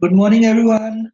Good morning, everyone.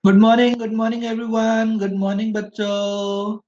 Good morning, everyone. Good morning, बच्चों.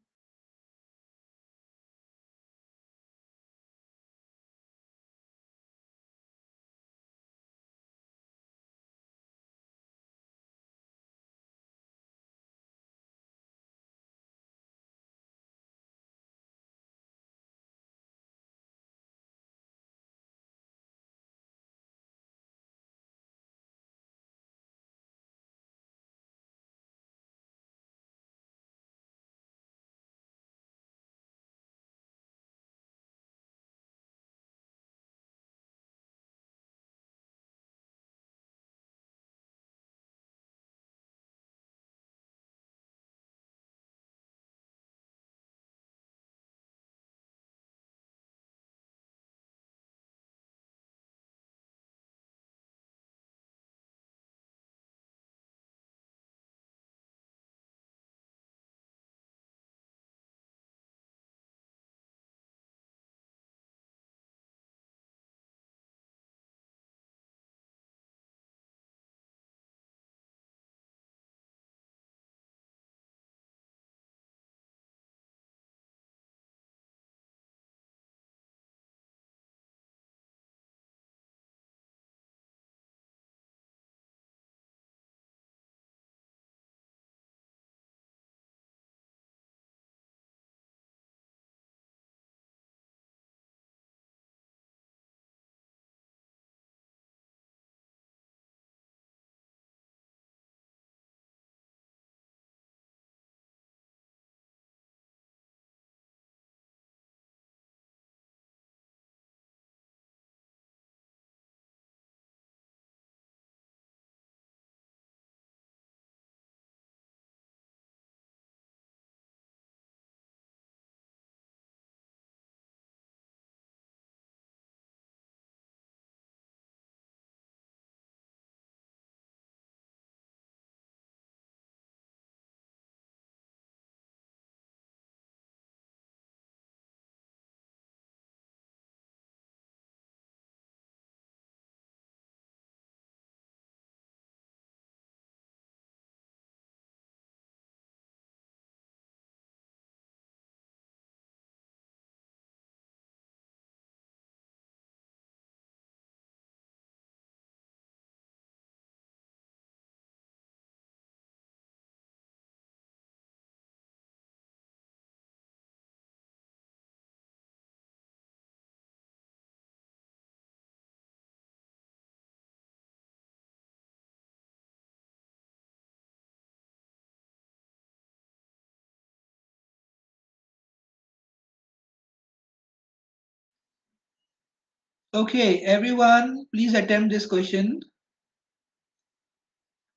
Okay, everyone, please attempt this question.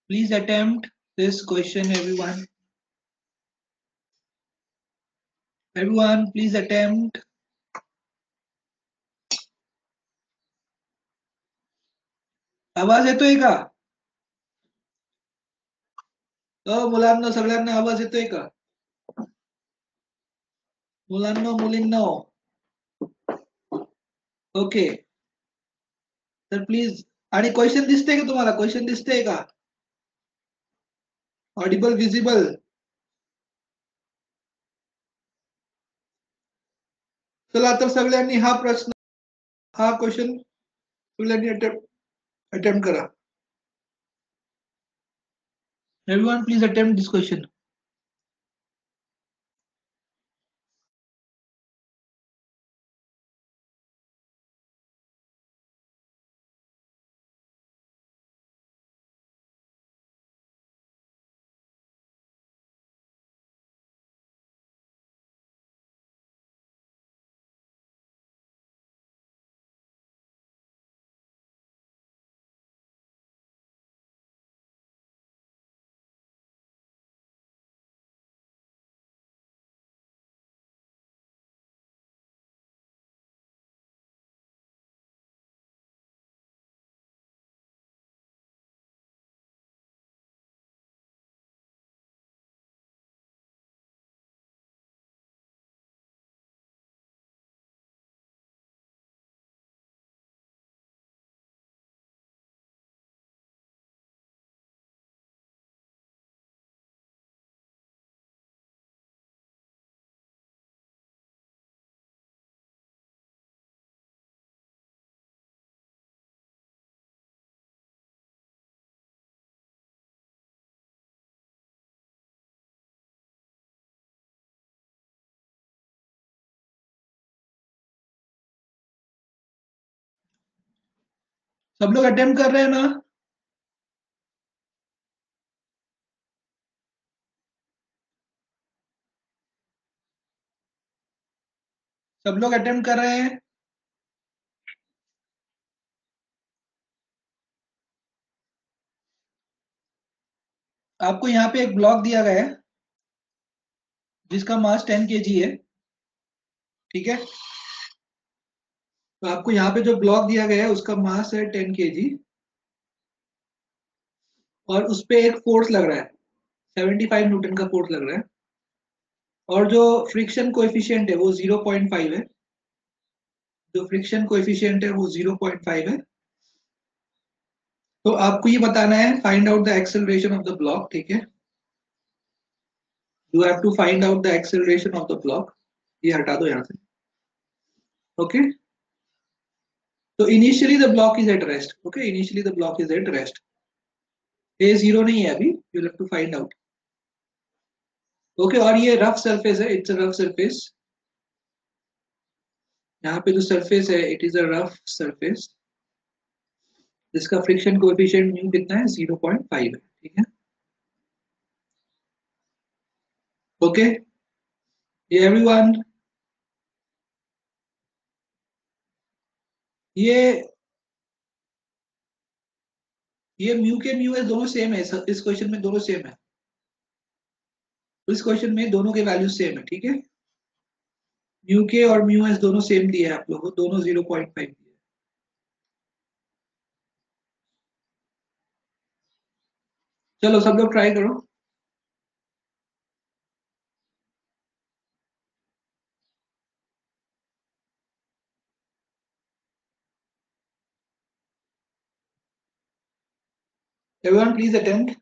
Please attempt this question, everyone. Everyone, please attempt. आवाज येतोय का? मुलांना सगळ्यांना आवाज येतोय का? मुलांना मुलींना ओके तर प्लीज आणि क्वेश्चन दिसते का तुम्हाला? क्वेश्चन दिसते का? Audible visible? चला तर सगळ्यांनी हा प्रश्न हा क्वेश्चन सगळ्यांनी अटेम्प्ट करा. Everyone please attempt this question. सब लोग अटेम्प्ट कर रहे हैं ना? सब लोग अटेम्प्ट कर रहे हैं? आपको यहाँ पे एक ब्लॉक दिया गया है जिसका मास 10 kg है, ठीक है? तो आपको यहाँ पे जो ब्लॉक दिया गया है उसका मास है 10 kg और उस पे एक फोर्स लग रहा है, 75 न्यूटन का फोर्स लग रहा है और जो फ्रिक्शन कोएफिशिएंट है वो 0.5 है. जो फ्रिक्शन कोएफिशिएंट है वो 0.5 है. तो आपको ये बताना है find out the acceleration of the block, ठीक है? You have to find out the acceleration of the block. ये हटा दो यहाँ से, ओके? तो initially the block is at rest, okay? Initially the block is at rest. A zero नहीं है अभी, you have to find out, okay? और ये रफ सरफेस है, इट्स अ रफ सरफेस. यहाँ पे जो सरफेस है it is a rough surface जिसका फ्रिक्शन कोएफिशिएंट न्यू कितना है? 0.5 है, ठीक है? ओके एवरीवन, ये ये म्यू के म्यू एस दोनों सेम है. इस क्वेश्चन में दोनों सेम है. इस क्वेश्चन में दोनों के वैल्यू सेम है, ठीक है? म्यू के और म्यू एस दोनों सेम दिए हैं आप लोगों को, दोनों 0.5 दिए. चलो सब लोग ट्राई करो. Everyone please attempt.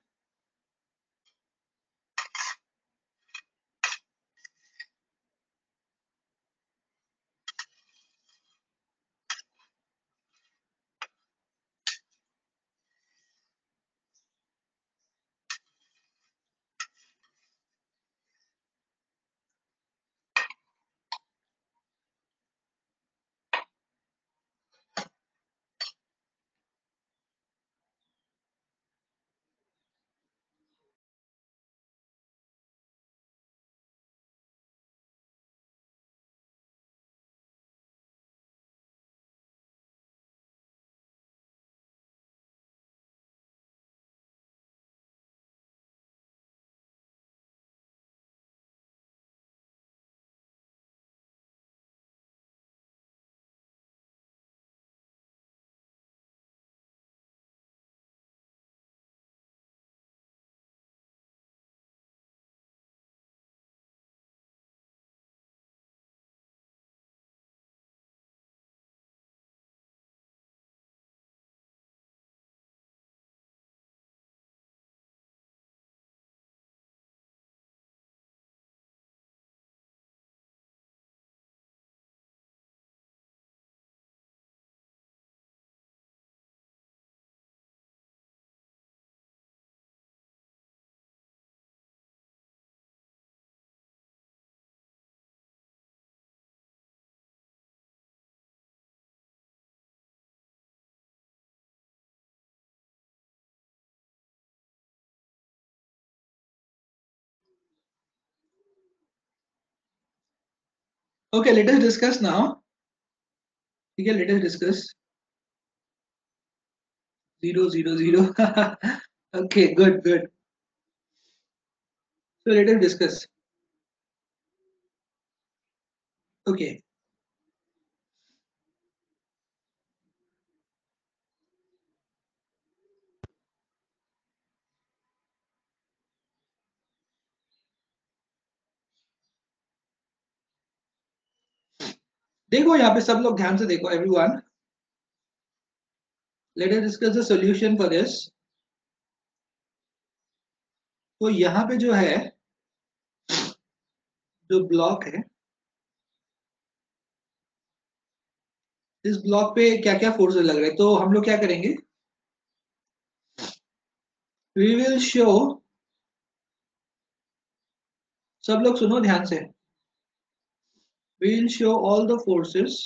Okay, let us discuss now. Okay, let us discuss 0 0 0. Okay, good, good. So let us discuss. Okay. देखो यहाँ पे सब लोग ध्यान से देखो everyone. Let us discuss the solution for this. तो यहाँ पे जो है जो ब्लॉक है इस ब्लॉक पे क्या क्या फोर्सेस लग रहे हैं तो हम लोग क्या करेंगे वी विल शो सब लोग सुनो ध्यान से we will show all the forces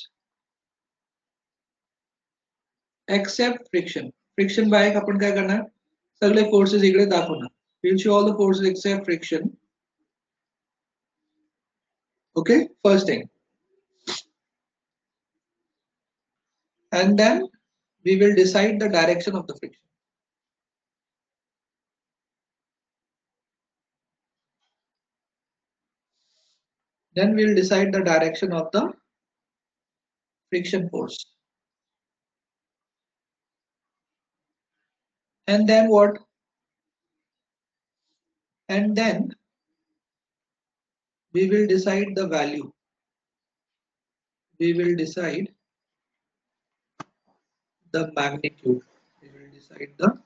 except friction friction बाहेक आपण काय करणार सगळे फोर्सेस इकडे दाखवणार we will show all the forces except friction okay first thing and then we will decide the direction of the friction. Then we will decide the direction of the friction force. And then what? And then we will decide the value. We will decide the magnitude. We will decide the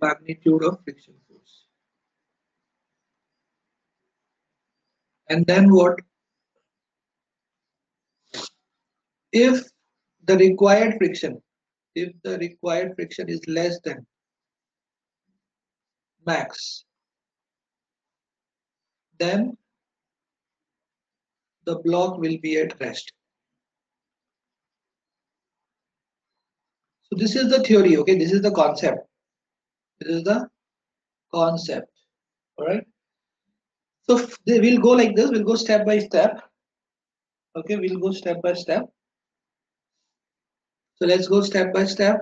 magnitude of friction force. And then what? If the required friction, if the required friction is less than max, then the block will be at rest. So this is the theory, okay? This is the concept. This is the concept. All right. So we'll go like this. We'll go step by step. Okay, we'll go step by step. So let's go step by step.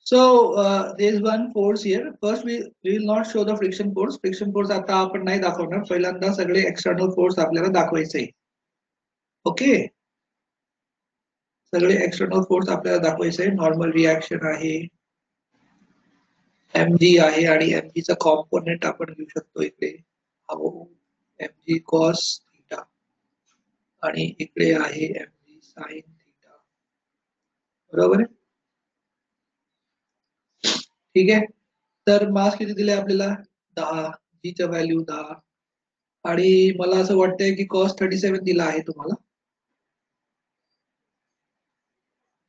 So there is one force here. First, we will not show the friction force. Friction force आता आपण नाही दाखवणार. पहिल्यांदा सगळे external force आपल्याला दाखवायचे. Okay. सगळे external force आपल्याला दाखवायचे. Normal reaction आहे. mg आहे आणि mg चा component आपण घेऊ शकतो इकडे. mg cos theta आणि इकडे आहे mg sin theta. बरोबर आहे? ठीक आहे तर मास किती दिले आपल्याला 10 जी चा व्हॅल्यू 10 आणि मला असं वाटतंय की cos 37 दिला आहे तुम्हाला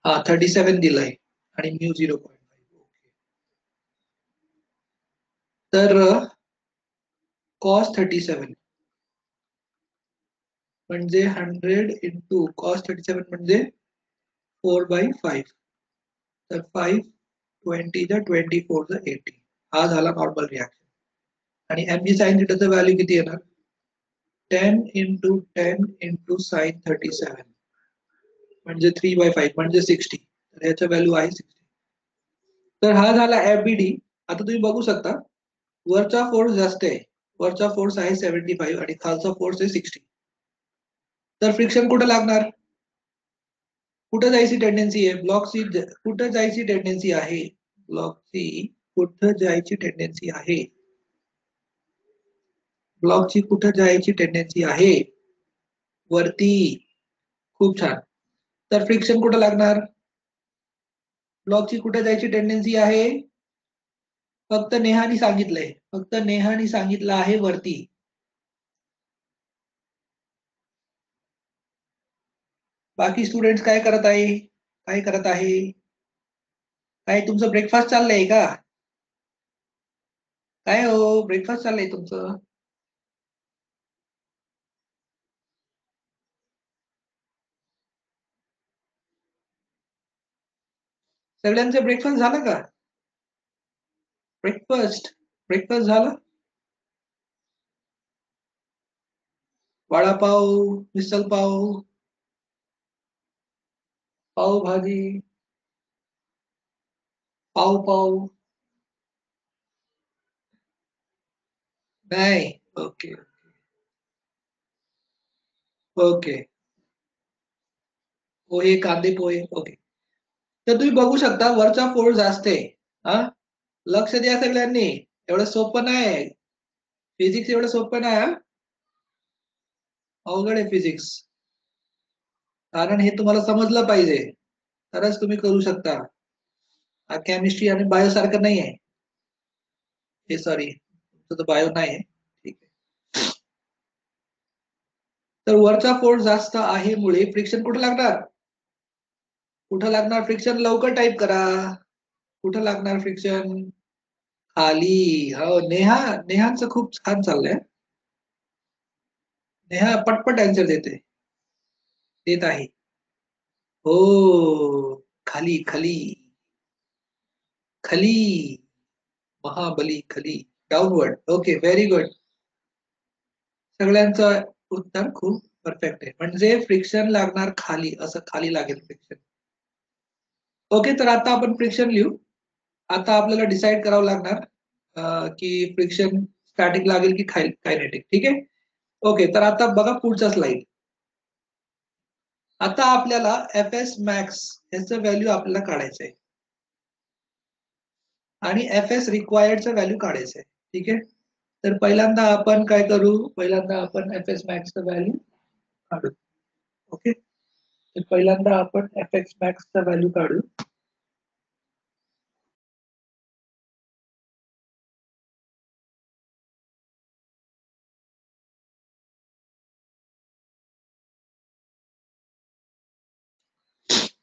हा 37 दिलाय आणि म्यू 0.5 ओके तर cos 37 म्हणजे 100 into cos 37 म्हणजे 4/5 तर 5 20 चा 24 चा 80 हा झाला नॉर्मल रिएक्शन आणि mg sin थीटा चा व्हॅल्यू किती येणार 10 into 10 into sin 37 म्हणजे 3/5 म्हणजे 60 तर याचा व्हॅल्यू आहे 60 तर हा झाला FBD आता तुम्ही बघू शकता वरचा फोर्स जास्त आहे वरचा फोर्स आहे 75 आणि खालचा फोर्स आहे 60 तर फ्रिक्शन कुठे लागणार कुठे जायची टेंडन्सी आहे ब्लॉकची कुठे जायची टेंडन्सी आहे ब्लॉकची कुठे जायची टेंडन्सी आहे ब्लॉकची कुठे जायची टेंडन्सी आहे वरती खूप छान तर फ्रिक्शन कुठे लागणार ब्लॉकची कुठे जायची टेंडन्सी आहे फक्त नेहानी सांगितलंय फक्त नेहानी सांगितलं आहे वरती बाकी स्टुडंट्स काय करत आहे काय करत आहे काय तुमचं ब्रेकफास्ट चाललंय का काय हो ब्रेकफास्ट चाललंय तुमचं सगळ्यांचं ब्रेकफास्ट झालं का ब्रेकफास्ट ब्रेकफास्ट झालं वडापाव, मिसल पाव, पाव भाजी, पाव पाव, नाही. Okay okay. पोहे, कांदे पोहे. ओके. तर तुम्ही बघू शकता वरचा फोल्ड जास्त आहे. हा, लक्ष द्या सगळ्यांनी. एवढं सोपं नाही. फिजिक्स एवढं सोपं नाही. हा, अवघड आहे फिजिक्स. कारण हे तुम्हाला समजलं पाहिजे, तरच तुम्ही करू शकता. हा केमिस्ट्री आणि बायो सारखं नाही आहे. हे सॉरी, तुमचं तर बायो नाही आहे. ठीक आहे. तर वरचा फोर्स जास्त आहे मुळे फ्रिक्शन कुठे लागणार? कुठं लागणार फ्रिक्शन? लवकर टाईप करा. कुठं लागणार फ्रिक्शन? खाली. हो, नेहा, नेहांचं खूप छान चाललंय. नेहा पटपट आन्सर देत आहे. हो, खाली खाली खाली, महाबली खाली, डाऊनवर्ड. Okay, very good. सगळ्यांचं उत्तर खूप परफेक्ट आहे. म्हणजे फ्रिक्शन लागणार खाली, असं खाली लागेल फ्रिक्शन. ओके, तर आता आपण फ्रिक्शन लिहू. आता आपल्याला डिसाईड करावं लागणार की फ्रिक्शन स्टॅटिक लागेल की कायनेटिक. ठीक आहे. ओके, तर आता बघा पुढचा स्लाइड. आता आपल्याला एफ एस मॅक्स याचं व्हॅल्यू आपल्याला काढायचं आहे आणि एफ एस रिक्वायर्डचं व्हॅल्यू काढायचं आहे. ठीक आहे. तर पहिल्यांदा आपण काय करू? पहिल्यांदा आपण एफ एस मॅक्सचं व्हॅल्यू काढू. ओके, तर पहिल्यांदा आपण एफ एक्स मॅक्सचं व्हॅल्यू काढू.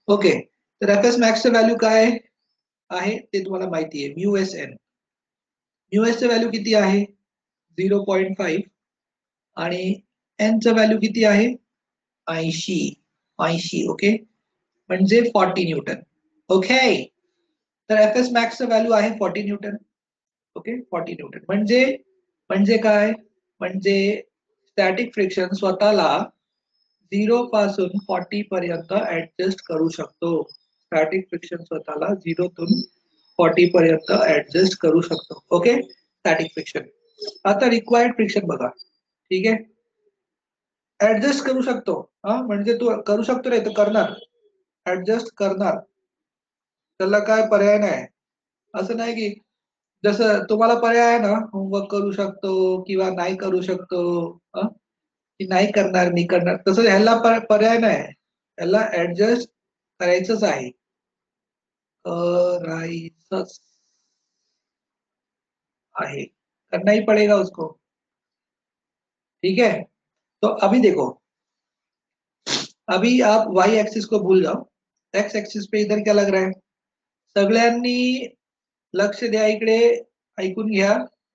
ओके, तर एफ एस मॅक्सचं व्हॅल्यू काय आहे ते तुम्हाला माहिती आहे. Mu S N. Mu S चं व्हॅल्यू किती आहे? 0.5 आणि एन चं व्हॅल्यू किती आहे? 80. 80. ओके, म्हणजे 40 न्यूटन. ओके, तर एफ एस मॅक्सचं व्हॅल्यू आहे 40 न्यूटन. ओके, 40 न्यूटन म्हणजे म्हणजे काय? म्हणजे स्टॅटिक फ्रिक्शन स्वतःला 0 पासून 40 पर्यंत ऍडजस्ट करू शकतो. स्टॅटिक फ्रिक्शन स्वतःला 0 तून 40 पर्यंत ऍडजस्ट करू शकतो. Okay, static friction. आता रिक्वायर्ड फ्रिक्शन बघा. ठीक आहे, ऍडजस्ट करू शकतो. हा, म्हणजे तू करू शकतो रे, तर करणार, ऍडजस्ट करणार. त्याला काय पर्याय नाही. असं नाही की जसं तुम्हाला पर्याय आहे ना, होमवर्क करू शकतो किंवा नाही करू शकतो, की नाही करणार, मी करणार, तसं ह्याला पर्याय नाही. ह्याला ऍडजस्ट करायचंच आहे. करायचंच आहे, करना ही पड़ेगा उसको. ठीक है, तो अभी देखो, अभी आप वाई एक्सिस को भूल जाओ. एक्स एक्सिस पे इधर क्या लग रहा है? सगळ्यांनी लक्ष द्या इकडे. ऐकून घ्या.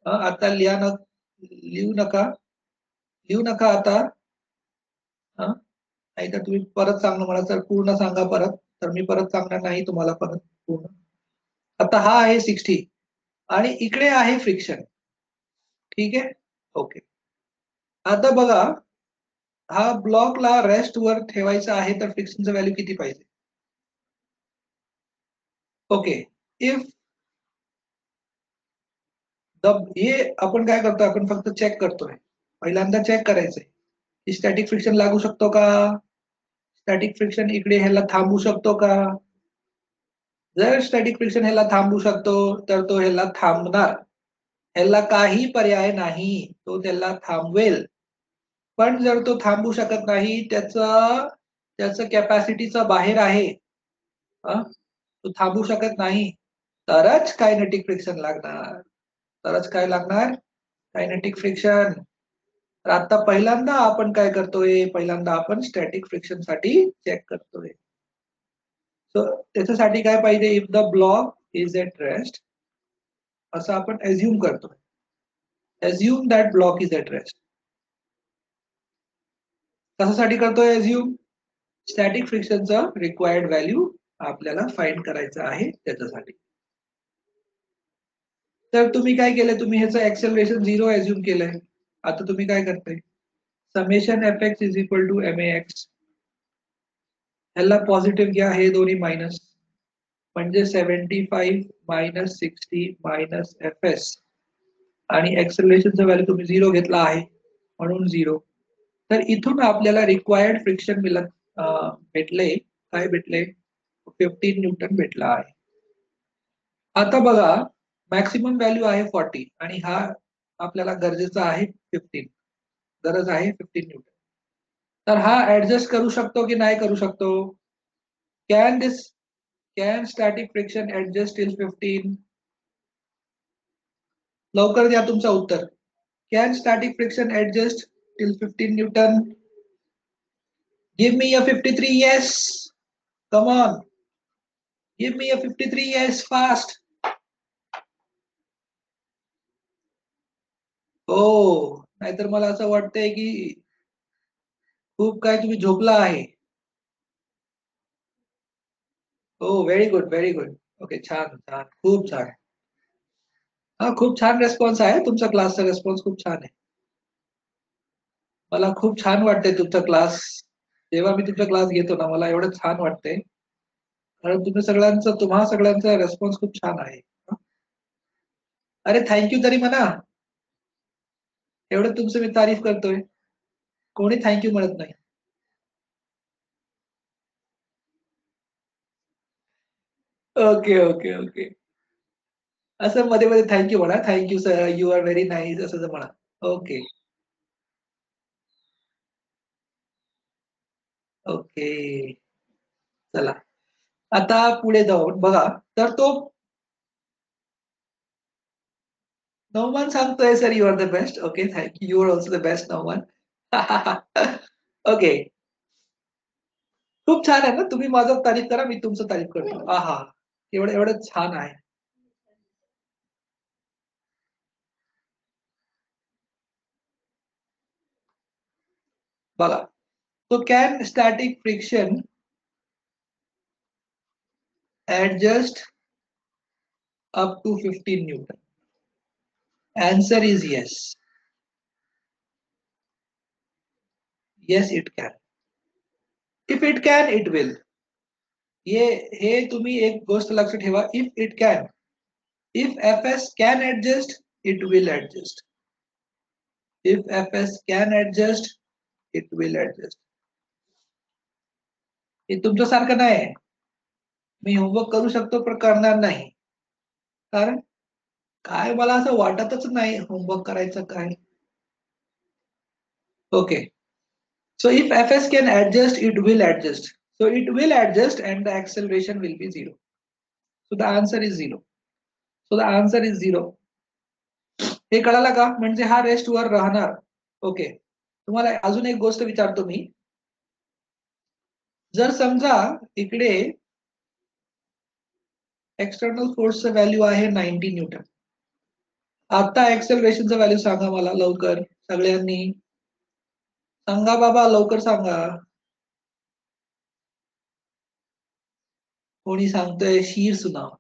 आता लिहू नका, लिहू नका आता. नाही तर तुम्ही परत सांगणार मला, सर पूर्ण सांगा परत, तर मी परत सांगणार नाही तुम्हाला परत पूर्ण. आता हा आहे 60 आणि इकडे आहे फ्रिक्शन. ठीक आहे. ओके, आता बघा, हा ब्लॉकला रेस्ट वर ठेवायचा आहे, तर फ्रिक्शनचं व्हॅल्यू किती पाहिजे? ओके, इफ हे आपण काय करतो, आपण फक्त चेक करतोय. पहिल्यांदा चेक करायचंय की स्टॅटिक फ्रिक्शन लागू शकतो का? स्टॅटिक फ्रिक्शन इकडे ह्याला थांबू शकतो का? जर स्टॅटिक फ्रिक्शन ह्याला थांबू शकतो, तर तो ह्याला थांबणार. ह्याला काही पर्याय नाही, तो त्याला थांबवेल. पण जर तो थांबू शकत नाही, त्याचं त्याचं कॅपॅसिटीचा बाहेर आहे, तो थांबू शकत नाही, तरच कायनेटिक फ्रिक्शन लागणार. तरच काय लागणार? Kinetic friction. तर आता पहिल्यांदा आपण काय करतोय? पहिल्यांदा आपण स्टॅटिक फ्रिक्शन साठी चेक करतोय. सो त्याच्यासाठी काय पाहिजे? If the block is at rest, असं आपण एज्युम करतोय. Assume that block is at rest. कशासाठी करतोय एज्युम? स्टॅटिक फ्रिक्शनचा रिक्वायर्ड व्हॅल्यू आपल्याला फाइंड करायचं आहे त्याच्यासाठी. तर तुम्ही काय केलंय? तुम्ही ह्याचं ऍक्सेलरेशन 0 एज्युम केलंय. आता तुम्ही काय करताय? Summation F X is equal to M A X. ह्याला पॉझिटिव्ह घ्या, हे दोन्ही मायनस, म्हणजे 75 मायनस 60 मायनस एफ एस, आणि एक्सेलरेशनचा व्हॅल्यू तुम्ही 0 घेतला आहे म्हणून 0. तर इथून आपल्याला रिक्वायर्ड फ्रिक्शन भेटले. काय भेटले? 15 न्यूटन भेटला आहे. आता बघा, मॅक्सिमम व्हॅल्यू आहे 40 आणि हा आपल्याला गरजेचा आहे 15, गरज आहे 15 न्यूटन. तर हा ऍडजस्ट करू शकतो की नाही करू शकतो? Can static friction adjust till 15? लवकर द्या तुमचं उत्तर. Can static friction adjust till 15 newton? Give me a 53 yes. Come on. Give me a 53 yes fast. हो, नाहीतर मला असं वाटतंय की खूप काय तुम्ही झोपला आहे. हो, very good, very good. Okay, छान छान, खूप छान. हा, खूप छान रेस्पॉन्स आहे तुमचा. क्लासचा रेस्पॉन्स खूप छान आहे. मला खूप छान वाटतंय तुमचा क्लास. जेव्हा मी तुमचा क्लास घेतो ना, मला एवढं छान वाटतंय, कारण तुम्हा सगळ्यांचा रेस्पॉन्स खूप छान आहे. अरे थँक्यू तरी म्हणा. एवढं तुमचं मी तारीफ करतोय, कोणी थँक्यू म्हणत नाही. Okay okay okay. असं मध्ये मध्ये थँक्यू म्हणा. Thank you sir, you are very nice असं म्हणा. Okay okay. चला, आता पुढे जाऊन बघा. तर तो नौमान सांगतोय, sir you are the best. Okay, thank you, you are also the best Nouman. Okay, खूप छान आहे ना. तुम्ही माझं तारीफ करा, मी तुमचं तारीफ करतो. आहा, एवढं एवढं छान आहे. बघा, तो can static friction adjust up to 15 newton? Answer is yes. Yes, it can. If it can, it will. हे तुम्ही एक गोष्ट लक्षात ठेवा. If it can, if F S can adjust, it will adjust. If F S can adjust, it will adjust. हे तुमच्यासारखं नाही. मी होमवर्क करू शकतो पण करणार नाही, कारण काय मला असं वाटतच नाही होमवर्क करायचं काय. Okay, so if fs can adjust, it will adjust. So it will adjust and the acceleration will be 0. So the answer is 0. So the answer is 0. हे कळालं का? म्हणजे हा रेस्ट वर राहणार. ओके, तुम्हाला अजून एक गोष्ट विचारतो मी. जर समजा इकडे एक्सटर्नल फोर्सचं व्हॅल्यू आहे 90 न्यूटन. आता एक्सेलरेशनचं व्हॅल्यू सांगा मला लवकर सगळ्यांनी. सांगा बाबा, लवकर सांगा. कोणी सांगतोय? शीर सुनाव.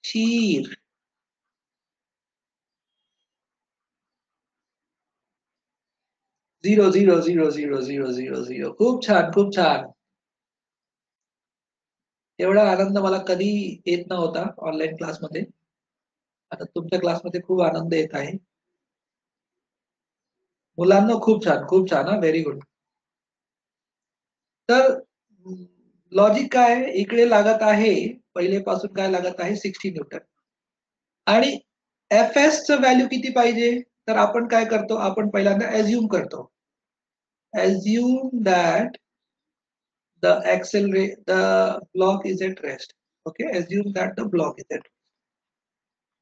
शीर. 0 0 0 0 0 0. खूप छान, खूप छान. एवढा आनंद मला कधी येत नव्हता ऑनलाईन क्लासमध्ये. आता तुमच्या क्लासमध्ये खूप आनंद येत आहे. मुलांना खूप छान, खूप छान. हा, व्हेरी गुड. तर लॉजिक काय इकडे लागत आहे? पहिलेपासून काय लागत आहे? 60 न्यूटन. आणि एफ एस चं व्हॅल्यू किती पाहिजे? तर आपण काय करतो? आपण पहिल्यांदा एज्युम करतो. Assume that the block is at rest. Okay, assume that the block is at rest.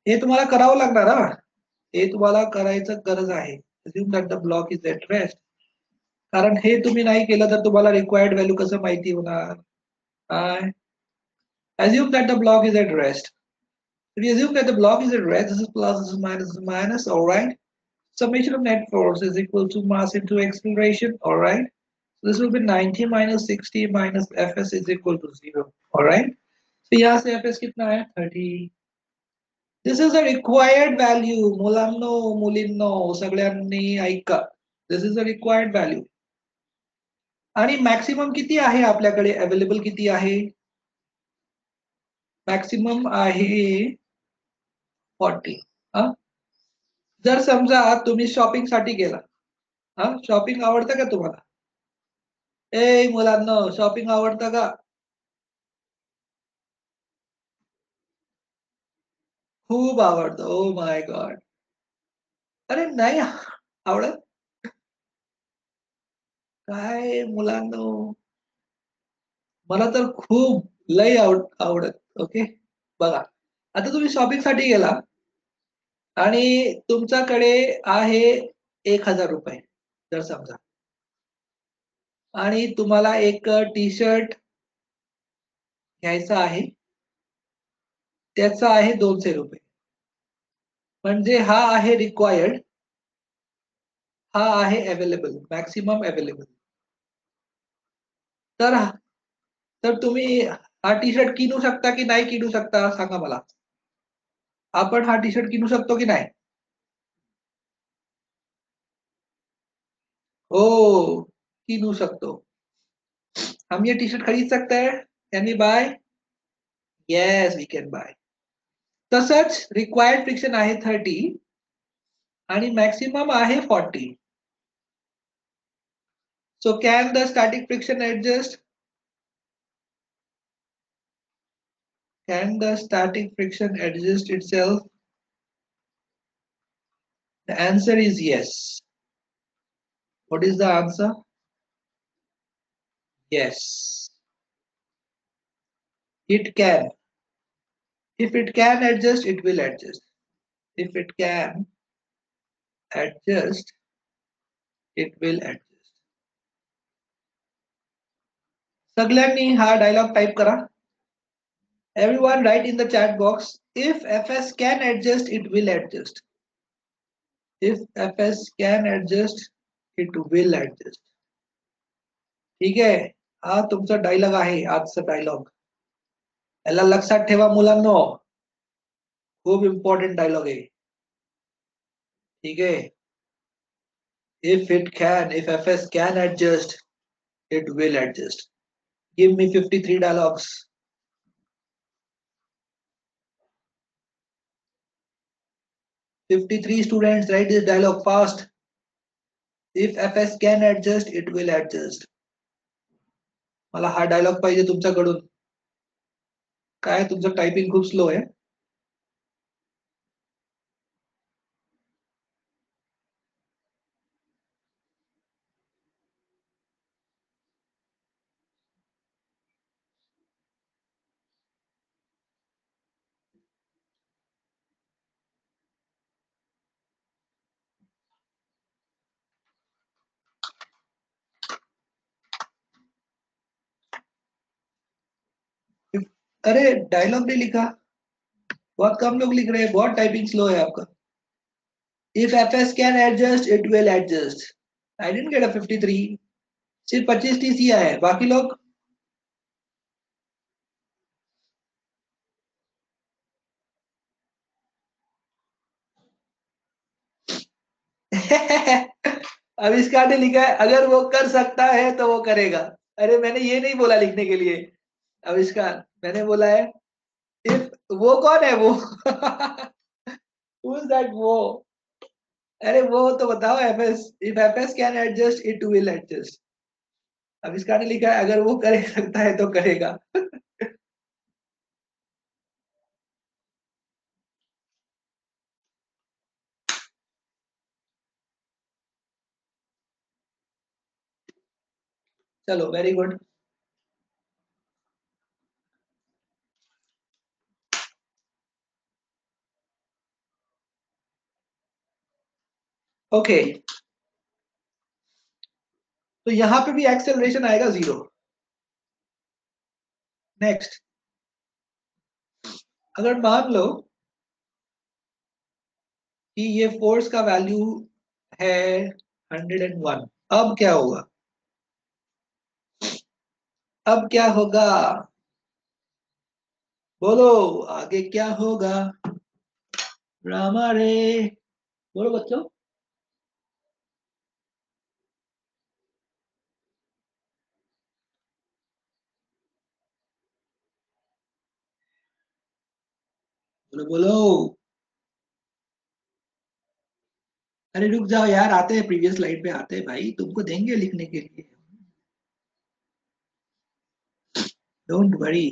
हे तुम्हाला करावं लागणार. हा, हे तुम्हाला करायचं गरज आहे. assume that the block is at rest. कारण हे तुम्ही नाही केलं तर तुम्हाला रिक्वायर्ड व्हॅल्यू कसं माहिती होणार? Assume that the block is at rest. We assume that the block is at rest. This is plus, this is minus, this is minus. All right. Summation of net force is equal to mass into acceleration. All right. So this will be 90 minus 60 minus Fs is equal to 0. All right. So यहाँ से Fs कितना है? 30. This is a required value. मुलांनो, मुलींनो, सगळ्यांनी ऐका. This is the required value. आणि maximum किती आहे आपल्याकडे, अवेलेबल किती आहे? मॅक्सिमम आहे 40. जर समजा तुम्ही शॉपिंग साठी गेला, शॉपिंग आवडतं का तुम्हाला? ए मुलांना, शॉपिंग आवडतं का? खूप आवडतं. Oh my God. अरे नाही आवडत? काय मुलांनो, मला तर खूप लय आवडत. ओके, बघा आता तुम्ही शॉपिंग साठी गेला आणि तुमच्याकडे आहे 1,000 रुपये जर समजा, आणि तुम्हाला एक टी शर्ट घ्यायचा आहे, त्याचा आहे 200 रुपये. म्हणजे हा आहे रिक्वायर्ड, हा आहे अवेलेबल, मॅक्सिमम अवेलेबल. तर तर तुम्ही हा टी शर्ट किनू शकता की नाही किनू शकता, सांगा मला. आपण हा टी शर्ट किनू शकतो की नाही? हो, किनू शकतो. हम ये टी शर्ट खरीद सकते हैं? Can we buy? Yes, we can buy. तसंच रिक्वायर्ड फ्रिक्शन आहे 30 आणि मॅक्सिमम आहे 40. So can the static friction adjust? Can the static friction adjust itself? The answer is yes. What is the answer? Yes. It can. If it can adjust, it will adjust. If it can adjust, it will adjust. सगळ्यांनी हा dialogue type करा. Everyone write in the chat box. If FS can adjust, it will adjust. If FS can adjust, it will adjust. ठीक आहे, हा तुमचा dialogue आहे, आजचा dialogue. याला लक्षात ठेवा मुलांनो, खूप इम्पॉर्टंट डायलॉग आहे. ठीक आहे. If FS can adjust, it will adjust. Give me 53 dialogues. 53 students, write this dialogue fast. If FS can adjust, it will adjust. मला हा डायलॉग पाहिजे तुमच्याकडून. काय तुमचं टायपिंग खूप स्लो आहे. अरे डायलॉग नहीं लिखा, बहुत कम लोग लिख रहे हैं, बहुत टाइपिंग स्लो है आपका. If FS can adjust, it will adjust. I didn't get a 53. सिर्फ 25 TC है, बाकी लोग. आविष्कार ने लिखा है अगर वो कर सकता है तो वो करेगा. अरे मैंने ये नहीं बोला लिखने के लिए आविष्कार, मैंने बोला है इफ. वो कौन है वो? Who is that वो? अरे वो तो बताओ. FS, if FS can adjust it will adjust. आविष्कार ने लिखा है अगर वो कर सकता है तो करेगा. चलो वेरी गुड. ओके, तो यहां पे भी एक्सेलरेशन आएगा 0. नेक्स्ट, अगर मान लो कि ये फोर्स का वैल्यू है 101, अब क्या होगा? अब क्या होगा? बोलो आगे क्या होगा? रामा रे, बोलो बच्चों. बोलो बोलो। अरे रुक जाओ यार, आते हैं प्रीवियस स्लाइड पे आते हैं भाई, तुमको देंगे लिखने के लिए, don't worry.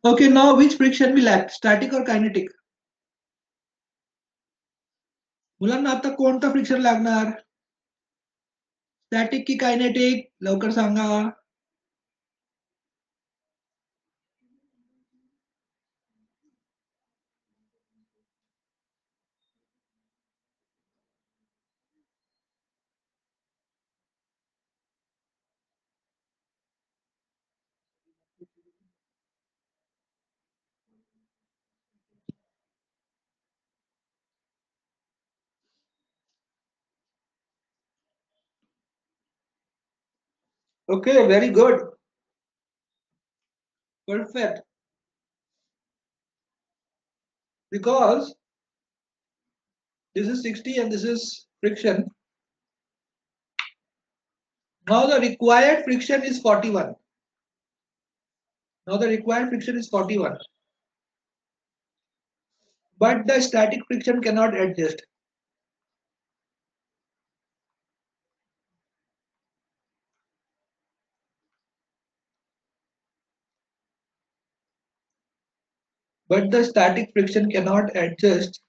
Okay now which friction will act, static और कायनेटिक? मुलांना आता कोणता फ्रिक्शन लागणार, स्टॅटिक की कायनेटिक, लवकर सांगा. Okay very good, perfect. Because this is 60 and this is friction. Now the required friction is 41. Now the required friction is 41. But the static friction cannot adjust. But the static friction cannot adjust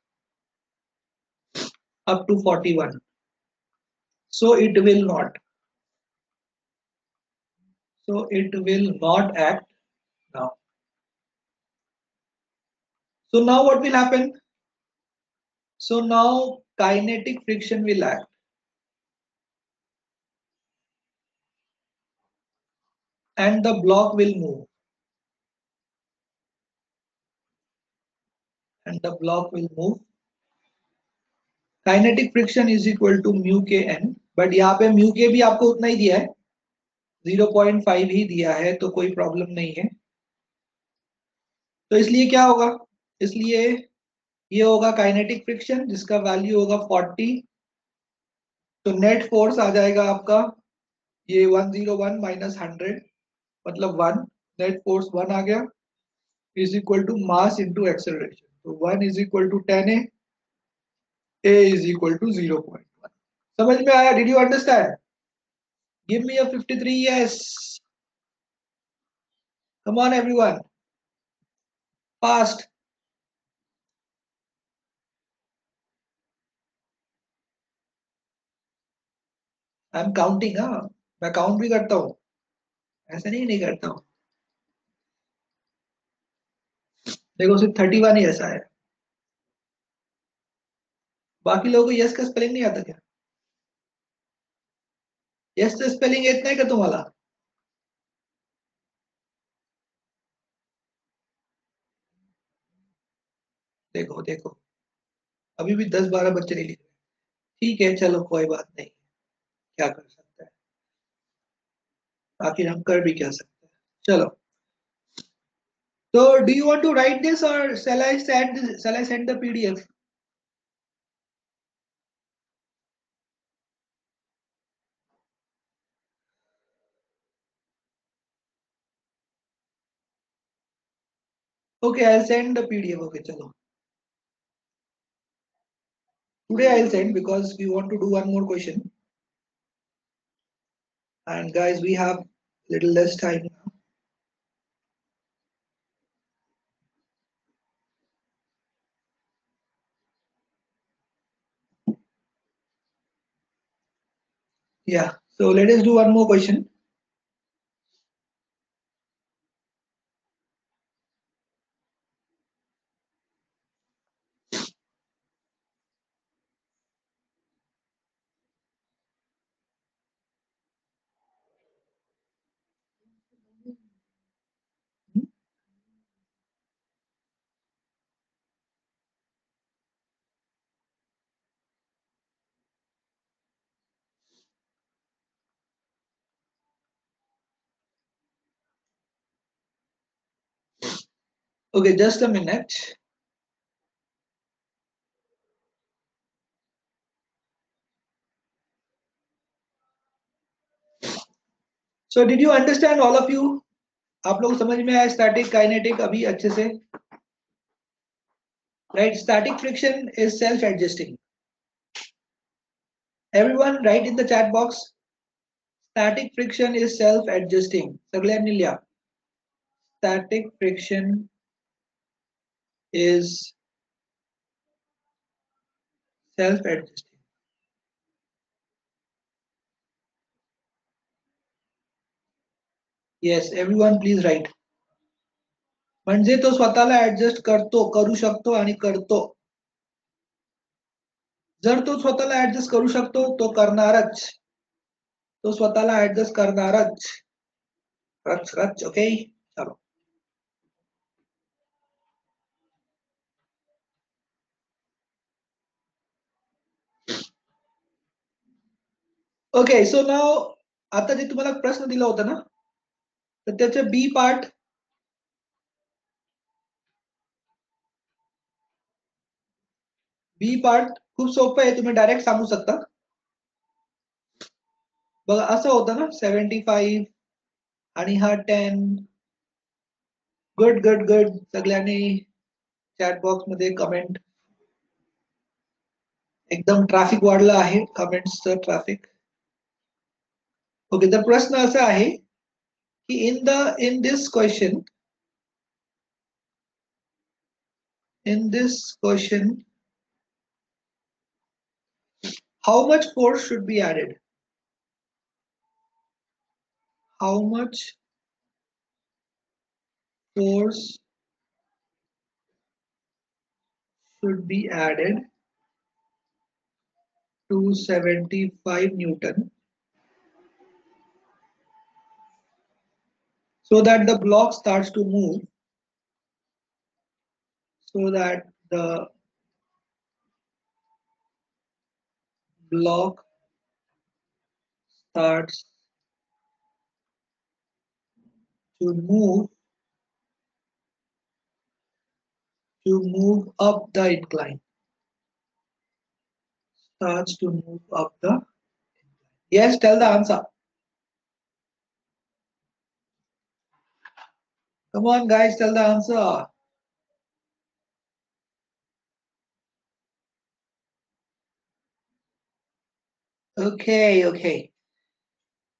up to 41. So it will not. So it will not act now. So now what will happen? So now kinetic friction will act. And the block will move. And the block will move. Kinetic friction is equal to mu kn. But यहाँ पे mu k भी आपको उतना ही दिया है, 0.5 ही दिया है, तो कोई प्रॉब्लम नहीं है. तो इसलिए क्या होगा, इसलिए ये होगा काइनेटिक फ्रिक्शन जिसका वैल्यू होगा 40. तो नेट फोर्स आ जाएगा आपका ये 101 माइनस 100 मतलब 1. नेट फोर्स 1 आ गया, is equal to mass into acceleration. तो 1 is equal to 10 A is equal to 0.1. समझ में आया? Did you understand? Give me a 53 yes. Come on everyone, fast. I am counting. हाँ, मैं काउंट भी करता हूँ, ऐसा नहीं करता हूँ. देखो सिर्फ 31 ही ऐसा है, बाकी लोगों को यस का स्पेलिंग नहीं आता क्या? यस का स्पेलिंग इतना है क्या तुम्हाला? देखो देखो, अभी भी 10-12 बच्चे नहीं लिख रहे. ठीक है चलो कोई बात नहीं, क्या कर सकते हैं, आखिर हम कर भी क्या सकते हैं. चलो, तो do you want to write this और shall I send the PDF? Okay, I'll send the PDF. Okay, chalo. Today I'll send because we want to do one more question. And guys, we have little less time now. Yeah, so let us do one more question. Okay, just a minute. So did you understand all of you? आप लोग समझ में आया static kinetic अभी अच्छे से? Right, static friction is self-adjusting. Everyone write in the chat box. Static friction is self-adjusting. सगळ्यांनी लिहा. Static friction is self-adjusting. Yes, everyone please write. म्हणजे तो स्वतःला ऍडजस्ट करतो, करू शकतो आणि करतो. जर तो स्वतःला ऍडजस्ट करू शकतो तो करणारच. तो स्वतःला ऍडजस्ट करणारच. रच रच ओके चलो. ओके सो नाव आता जे तुम्हाला प्रश्न दिला होता ना तर त्याचे बी पार्ट खूप सोपं आहे तुम्ही डायरेक्ट सांगू शकता. बघा असं होतं ना 75 आणि हा 10. गुड गुड गुड सगळ्यांनी चॅट बॉक्स मध्ये कमेंट. एकदम ट्रॅफिक वाढलं आहे कमेंट्सचं ट्रॅफिक. ओके तर प्रश्न असा आहे की in this question how much force should be added? How much force should be added to 75 Newton so that the block starts to move, so that the block starts to move up the incline. Starts to move up the incline. Yes, tell the answer. Come on, guys, tell the answer. Okay, okay.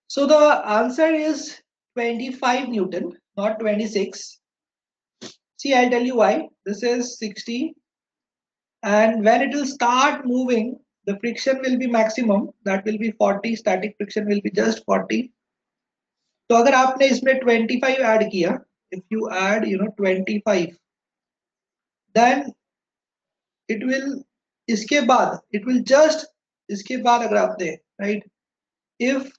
So the answer is 25 Newton, not 26. See, I'll tell you why. This is 60. And when it will start moving, the friction will be maximum. That will be 40. Static friction will be just 40. तो अगर आपने इसमें 25 add किया, if you add 25, then it will इसके बाद it will just इसके बाद अगर आपने right, if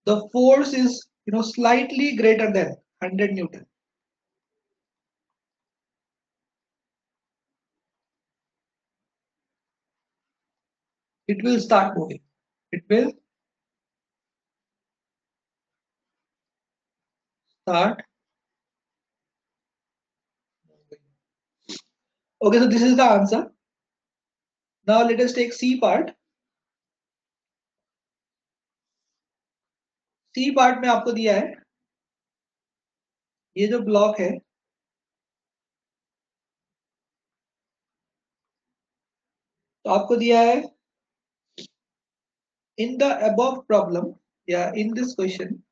the force is slightly greater than 100 Newton, it will start moving. It will start moving. Okay, so this is the answer. Now let us take C part. C part में आपको दिया है ये जो block है तो आपको दिया है in the above problem, yeah, in this question,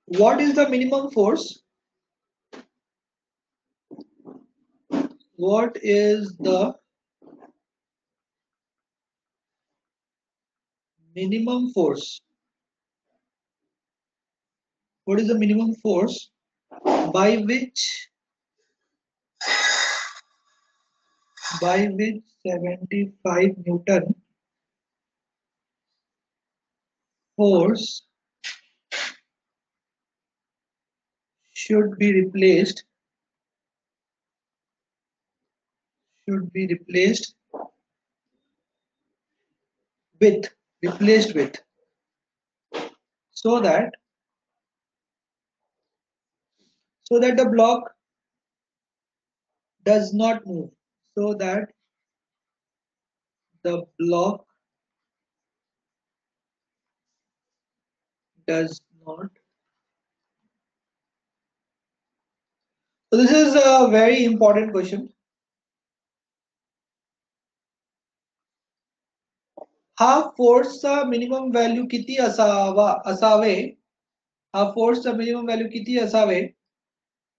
what is the minimum force? What is the minimum force? What is the minimum force by which 75 Newton force should be replaced with, replaced with, so that the block does not move, so that the block does not. So this is a very important question. हा फोर्सचा minimum value किती असावे, हा फोर्सचा minimum value किती असावे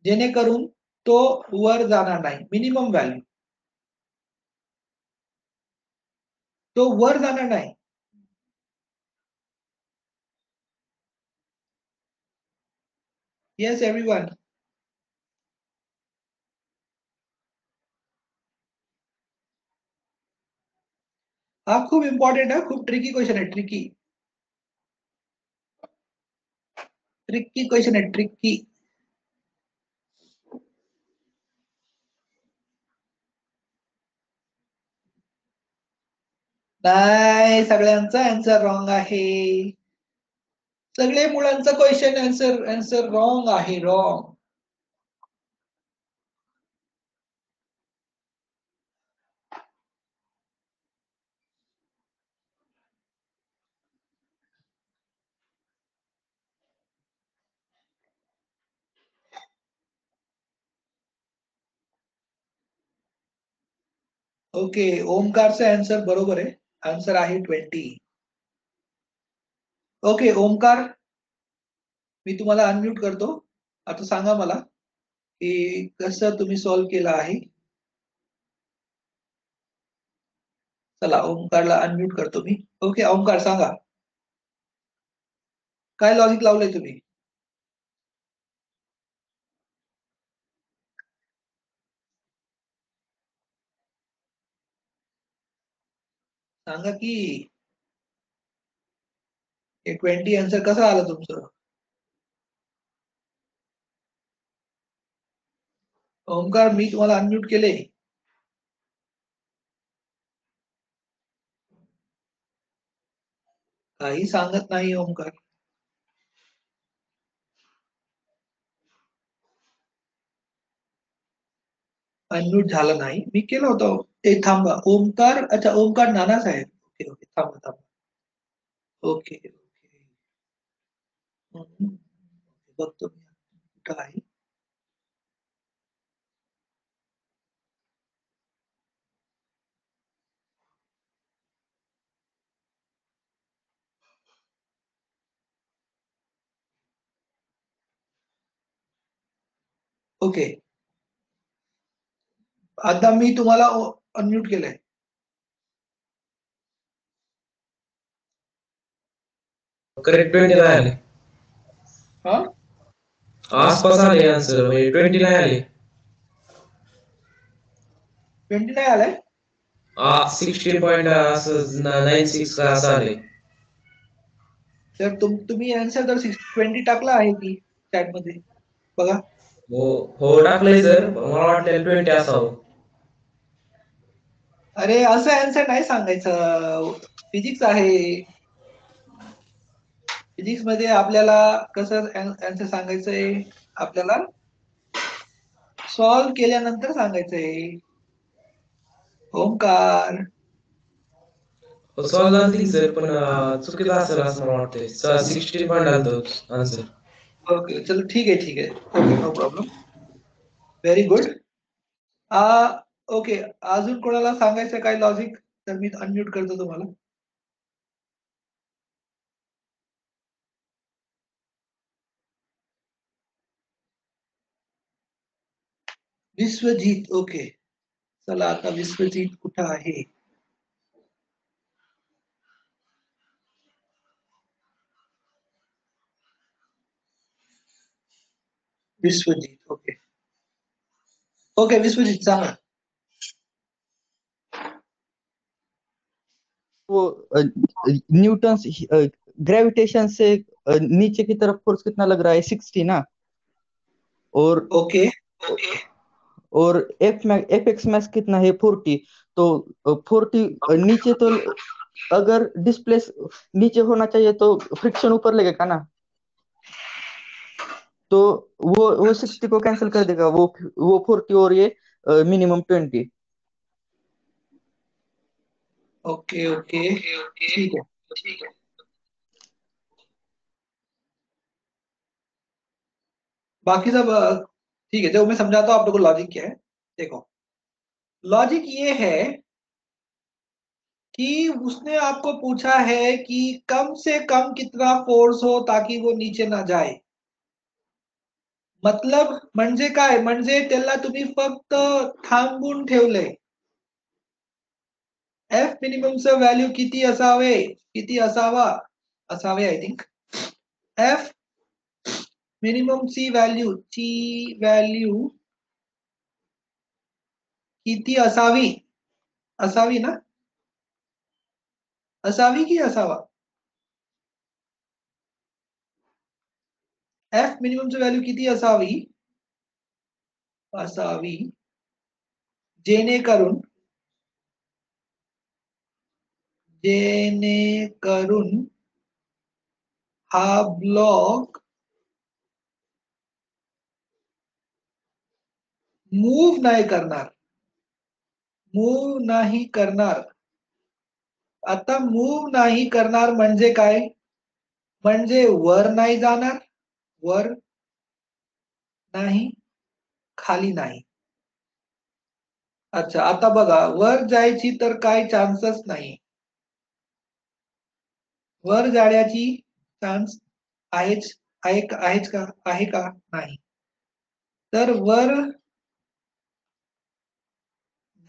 जेणेकरून तो वर जाणार नाही. मिनिमम व्हॅल्यू, तो वर जाणार नाही. Yes everyone. हा खूप इम्पॉर्टंट आहे, खूप ट्रिकी क्वेश्चन आहे. ट्रिकी क्वेश्चन आहे, ट्रिकी. नाही, सगळ्यांचा आन्सर रॉंग आहे. सगळे मुलांचा क्वेश्चन आन्सर रॉंग आहे, रॉंग. ओके, ओमकारचा आन्सर बरोबर आहे. आन्सर आहे 20. ओके ओमकार, मी तुम्हाला अनम्यूट करतो. आता सांगा मला की कसं तुम्ही सॉल्व्ह केलं आहे. चला ओमकारला अनम्यूट करतो मी. ओके ओमकार सांगा, काय लॉजिक लावलंय तुम्ही? सांगा की 20 आन्सर कसं आलं तुमचं? ओमकार, मी तुम्हाला अनम्यूट केले. काही सांगत नाही ओमकार. अनम्यूट झालं नाही, मी केलं होतं. ते थांबा ओमकार. अच्छा ओमकार नाना साहेब. ओके ओके, थांबा थांबा. ओके ओके, बघतो मी कुठं आहे. ओके, आता मी तुम्हाला अनम्यूट केलंय. करेक्ट 20 नाही आले. हा, आसपास आले आन्सर, म्हणजे 20 नाही आले. 20 नाही आलाय. 16.96 असं आले. तर तुम्ही आन्सर तर 20 टाकला आहे की चॅट मध्ये, बघा. हो टाकलंय सर, मला वाटलं 20 असावं. अरे असं आन्सर नाही सांगायचं, फिजिक्स आहे. फिजिक्स मध्ये आपल्याला कसं आन्सर सांगायचंय, आपल्याला सॉल्व्ह केल्यानंतर सांगायचंय. ओमकार, सॉल्व झालं की सर, पण चुकीचं असेल असं मला वाटतंय. 16 पॉईंट आलं आन्सर. ओके चलो ठीक आहे ठीक आहे, okay no problem, very good. Okay, अजून कोणाला सांगायचं काय लॉजिक, तर मी अनम्यूट करतो तुम्हाला. विश्वजीत, ओके. चला आता विश्वजीत कुठं आहे? विश्वजीत, ओके ओके विश्वजीत सांगा. वो न्यूटन ग्रेविटेशन से नीचे की तरफ फोर्स कितना लग रहा है? 60 ना. और ओके और एफ एक्स मैक्स कितना है? 40. तो 40 नीचे तो अगर डिस्प्लेस नीचे होना चाहिए तो फ्रिक्शन ऊपर लगेगा ना, तो वो 60 को कैंसिल कर देगा, वो 40 और ये मिनिमम 20। ओके ओके ठीक है। बाकी सब ठीक है। जब मैं समझाता हूँ आप लोगों को लॉजिक क्या है। देखो, लॉजिक ये है कि उसने आपको पूछा है कि कम से कम कितना फोर्स हो ताकि वो नीचे ना जाए। मतलब म्हणजे काय, म्हणजे त्याला तुम्ही फक्त थांबून ठेवलंय। एफ मिनिममचं व्हॅल्यू किती असावे, किती असावे आय थिंक। एफ मिनिममची व्हॅल्यू किती असावी, असावी ना, असावी की असावा? एफ मिनिममची व्हॅल्यू किती असावी, असावी जेणेकरून हा ब्लॉक मूव्ह नाही करणार। आता मूव्ह नाही करणार म्हणजे काय? म्हणजे वर नाही जाणार, वर नाही, खाली नाही। अच्छा, आता बघा, वर जायची तर काय चान्सच नाही। वर जाण्याची चान्स आहेच का, आहे का? नाही। तर वर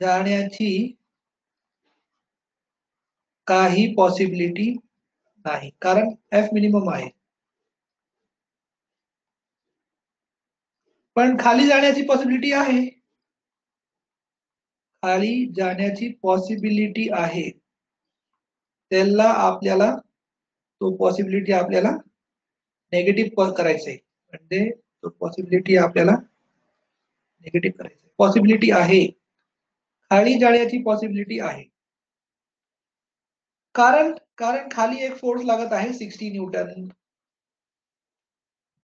जाण्याची काही पॉसिबिलिटी नाही, कारण एफ मिनिमम आहे। पण खाली जाण्याची पॉसिबिलिटी आहे, खाली जाण्याची पॉसिबिलिटी आहे। त्याला आपल्याला, तो पॉसिबिलिटी आपल्याला नेगेटिव्ह करायचं आहे, म्हणजे तो पॉसिबिलिटी आपल्याला नेगेटिव्ह करायचं आहे। पॉसिबिलिटी आहे, खाली जाण्याची पॉसिबिलिटी आहे, कारण कारण खाली एक फोर्स लागत आहे 60 Newton.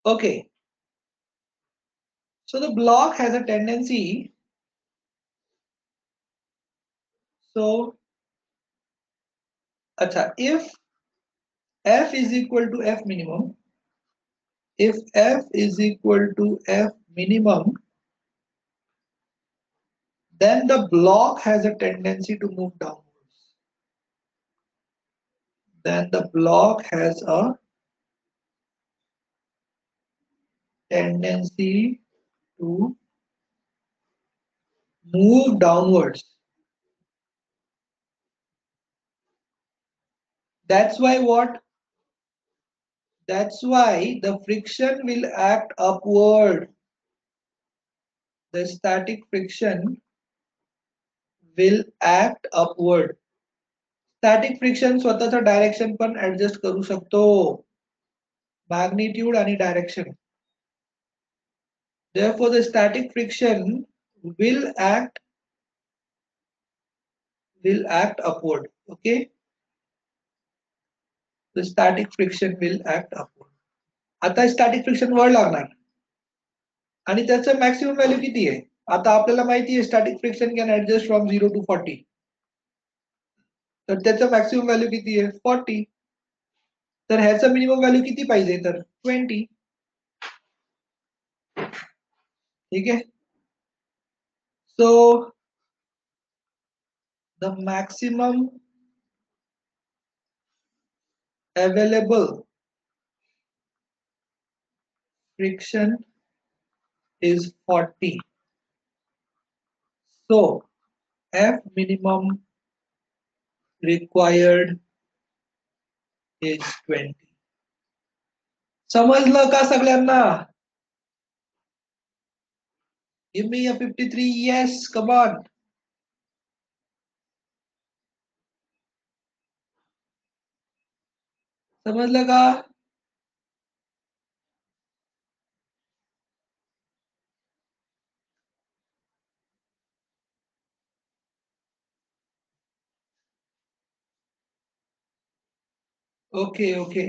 Okay, so the block has a tendency, so अच्छा, if F is equal to F minimum, if F is equal to F minimum, then the block has a tendency to move downwards. Then the block has a tendency to move downwards. That's why what? That's why the friction will act upward. The static friction will act upward. Static friction स्वतःचा direction पण adjust करू शकतो, magnitude आणि direction. Therefore the static friction will act upward. Okay, the static friction will act upward. आता static friction वर लागणार आणि त्याचं maximum value किती आहे? आता आपल्याला माहिती आहे static friction can adjust from 0 to 40, तर त्याचं मॅक्सिमम व्हॅल्यू किती आहे? 40। तर ह्याचं मिनिमम व्हॅल्यू किती पाहिजे? तर 20। ठीक आहे, सो the maximum available friction is 40, so F minimum required is 20। समजलं का सगळ्यांना? Give me a 53 yes, come on। समजलं का? ओके ओके,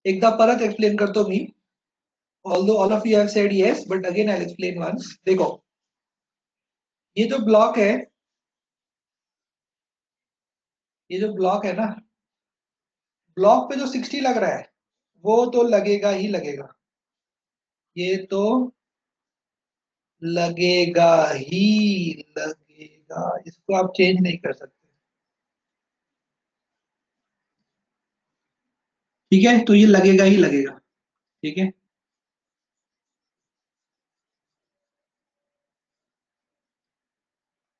एकदा परत एक्सप्लेन करतो मी. Although all of you have said yes, but again I'll explain once. देखो, ये जो ब्लॉक है, ये जो ब्लॉक है ना, ब्लॉक पे जो 60 लग रहा है वो तो लगेगा ही लगेगा, ये तो लगेगा ही लगेगा, इसको आप चेंज नहीं कर सकते. ठीक है, तो ये लगेगा ही लगेगा. ठीक है,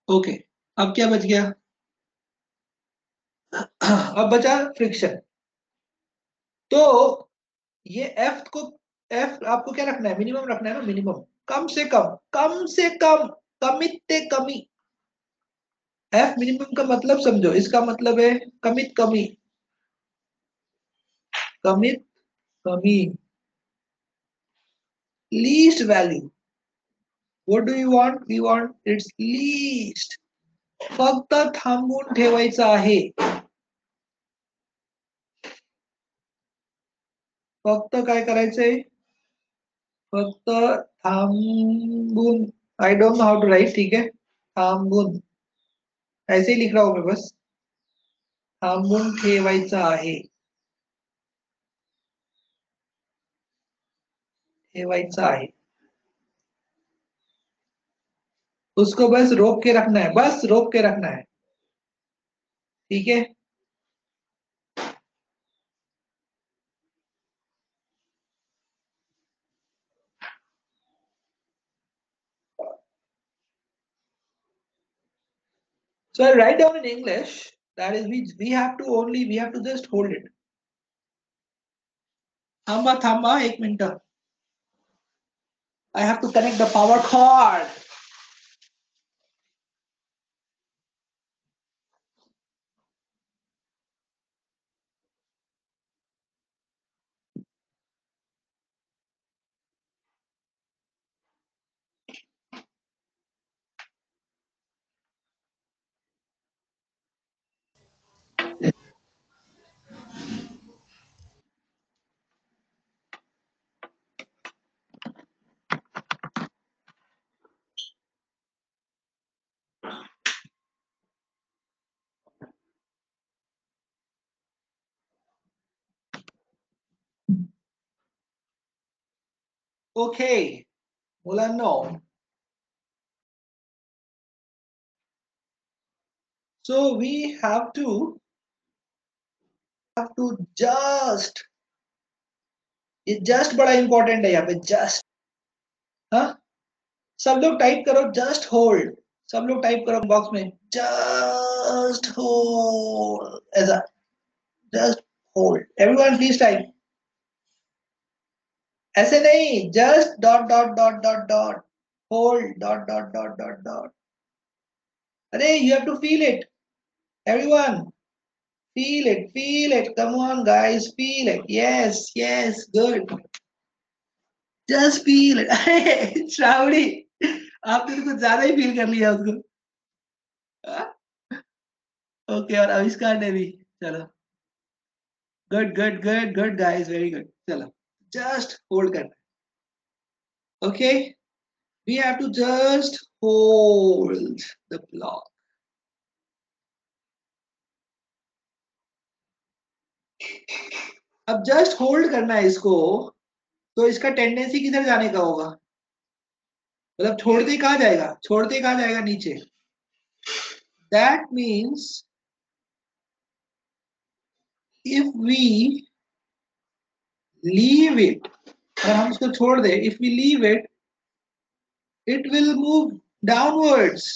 ओके. अब क्या बच गया? अब बचा फ्रिक्शन. तो ये एफ को, एफ आपको क्या रखना है? मिनिमम रखना है ना, मिनिमम, कम से कम, कम से कम, कमित कमी. एफ मिनिमम का मतलब समझो, इसका मतलब है कमित कमी, कमित कमी, least value. What do you want? We want its least. फक्त थांबून ठेवायचं आहे, फक्त काय करायचंय? फक्त थांबून, I don't know how to write. ठीक है, थांबून, ऐसे ही लिख रहा हूं मैं बस. थांबून ठेवायचं आहे, ठेवायचं आहे, उसको बस रोक के रखना है, बस रोक के रखना है. ठीक है, so I write down in English, that is we have to only, we have to just hold it. थांबा थांबा एक minute, I have to connect the power cord. Okay, मुलांनो, so we have to just, ये just बड़ा important है यहाँ पे, just. हाँ, सब लोग टाइप करो जस्ट होल्ड, सब लोग टाइप करो बॉक्स में जस्ट होल्ड, ऐसा, just hold. Everyone please type. ऐसे नहीं, just dot dot dot dot dot, hold dot dot dot dot dot. अरे you have to feel it, everyone. Feel it. Come on, guys, feel it. Yes, yes, good. Just feel it. अरे श्रावणी, आपने तो कुछ ज्यादा ही feel कर लिया उसको. Okay, और आविष्कार ने भी. चलो, good good good good guys, very good. चलो, जस्ट होल्ड करना. Okay, we have to just hold the block. अब जस्ट होल्ड करना है इसको, तो इसका टेंडेंसी किधर जाने का होगा? मतलब छोड़ते कहाँ जाएगा? छोड़ते कहाँ जाएगा? नीचे. That means if we leave it, अगर हम इसको छोड़ दे, if we leave it, it will move downwards,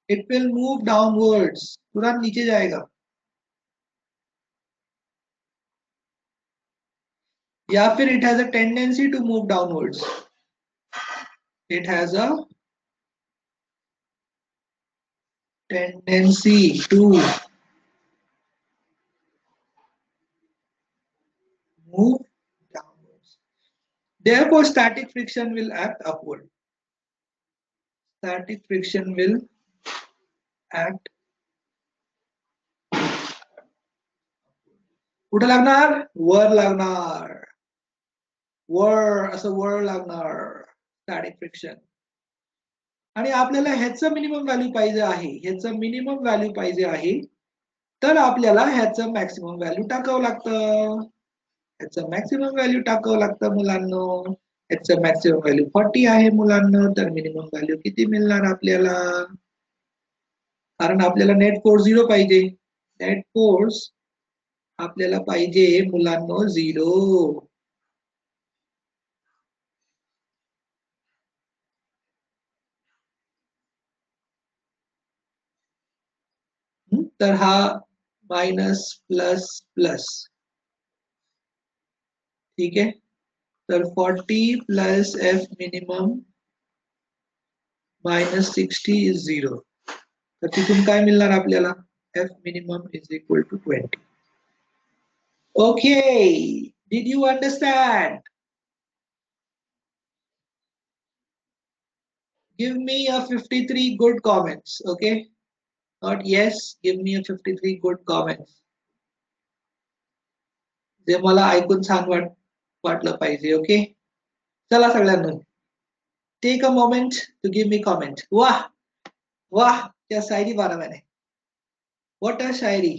it will move downwards, तुरंत नीचे जाएगा. या फिर it has a tendency to move downwards, it has a tendency to move downwards. Therefore static friction will act upward, static friction will act. कुठे लागणार? वर लागणार. वर, असं वर लागणार स्टॅटिक फ्रिक्शन. आणि आपल्याला ह्याचं मिनिमम व्हॅल्यू पाहिजे आहे, ह्याचं मिनिमम व्हॅल्यू पाहिजे आहे, तर आपल्याला ह्याचं मॅक्सिमम व्हॅल्यू टाकावं लागतं. ह्याचं मॅक्सिमम व्हॅल्यू टाकावं लागतं मुलांनो. ह्याचं मॅक्सिमम व्हॅल्यू 40 आहे मुलांनो, तर मिनिमम व्हॅल्यू किती मिळणार आपल्याला? कारण आपल्याला नेट फोर्स 0 पाहिजे. नेट फोर्स आपल्याला पाहिजे मुलांनो 0. तर हा मायनस प्लस प्लस, ठीक आहे. तर 40 plus F minimum minus 60 is 0. तर तिथून काय मिळणार आपल्याला? F minimum is equal to 20. Okay, did you understand? Give me a 53 good comments, okay? Not yes, give me a 53 good comments. जे मला ऐकून छान वाटलं पाहिजे, ओके? चला सगळ्यांना. Take a moment to give me comment. वाह वाह, क्या शायरी मारा मैंने. What a Shayari.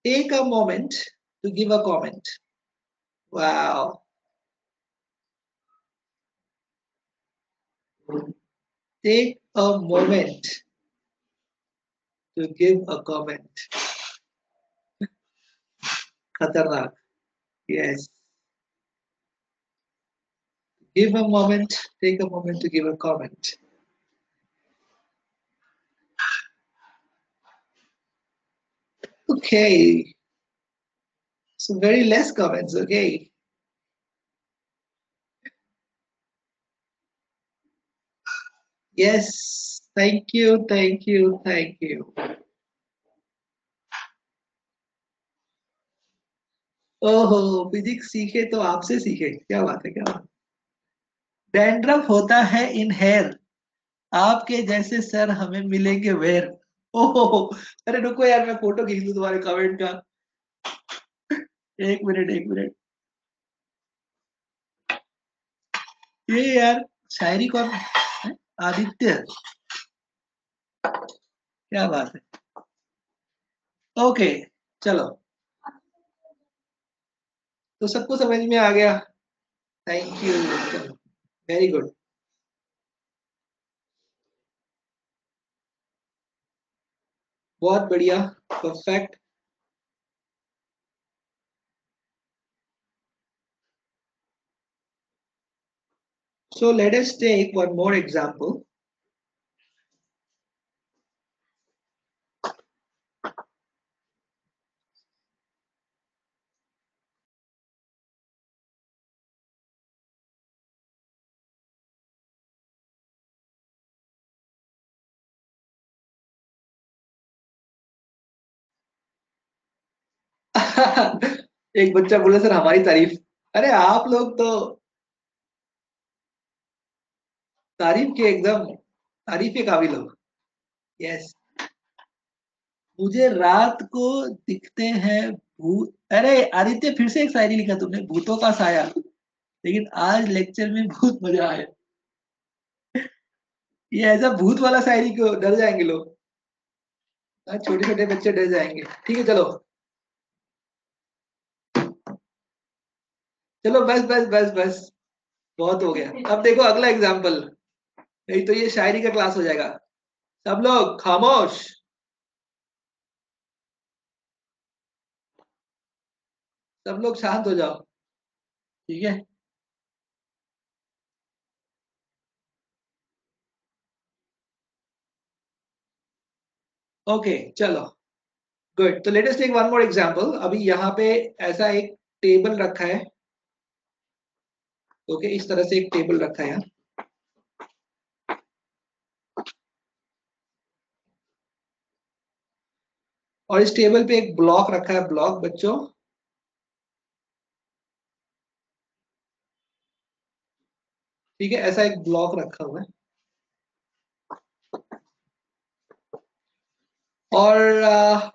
Take a moment to give a comment. Wow. Take a moment to give a comment. Khatarnak. Yes. Give a moment, take a moment to give a comment. Okay. So very less comments, okay. Yes, thank you, thank you, thank you. ओहो, physics सीखे तो आपसे सीखे, क्या बात है, क्या बात. डैंड्रफ होता है इन हेयर, आपके जैसे सर हमें मिलेंगे वेयर. ओहो, अरे रुको यार, मैं फोटो खींच लूं तुम्हारे कमेंट का. एक मिनट एक मिनट. ये यार शायरी कौन है? आदित्य, क्या बात है. ओके, चलो. तो सबको समझ में आ गया. Thank you, very good. बहुत बढ़िया, perfect. So let us take one more example. एक बच्चा बोला सर हमारी तारीफ. अरे आप लोग तो तारीफ के एकदम तारीफ के काबिल हो. यस. मुझे रात को दिखते हैं भूत. अरे आदित्य, फिर से एक शायरी लिखा तुमने, भूतों का साया. लेकिन आज लेक्चर में बहुत मजा आया. ये ऐसा भूत वाला शायरी को डर जाएंगे लोग. छोटे छोटे बच्चे डर जाएंगे. ठीक है, चलो चलो, बस बस बस बस, बहुत हो गया. अब देखो अगला एग्जाम्पल, नहीं तो ये शायरी का क्लास हो जाएगा. सब लोग खामोश, सब लोग शांत हो जाओ, ठीक है. ओके, चलो गुड. तो let us take one more example. अभी यहाँ पे ऐसा एक टेबल रखा है. ओके, इस तरह से एक टेबल रखा है यहाँ. और इस टेबल पे एक ब्लॉक रखा है. ब्लॉक बच्चों, ठीक है, ऐसा एक ब्लॉक रखा हुआ है. और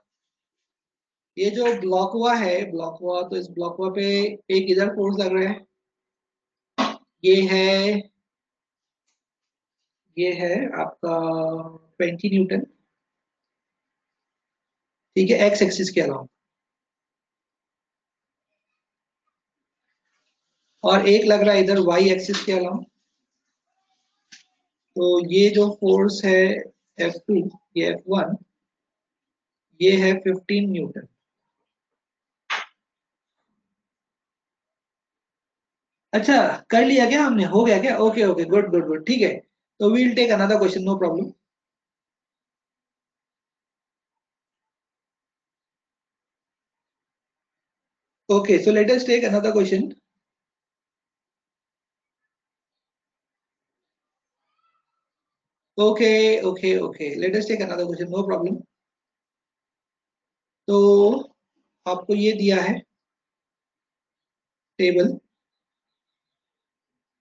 ये जो ब्लॉक हुआ है, ब्लॉक हुआ, तो इस ब्लॉक हुआ पे एक इधर फोर्स लग रहा है, ये है आपका 20 न्यूटन, ठीक है, एक्स एक्सिस के अलावा। और एक लग रहा है इधर वाई एक्सिस के अलावा। तो ये जो फोर्स है F2, ये F1, ये है 15 न्यूटन। अच्छा, कर लिया क्या हमने, हो गया क्या? Okay okay, good good good, ठीक है। तो we'll take another question, no problem. Okay, so let us take another question. Okay, okay, okay. Let us take another question. No problem. तो आपको ये दिया है टेबल,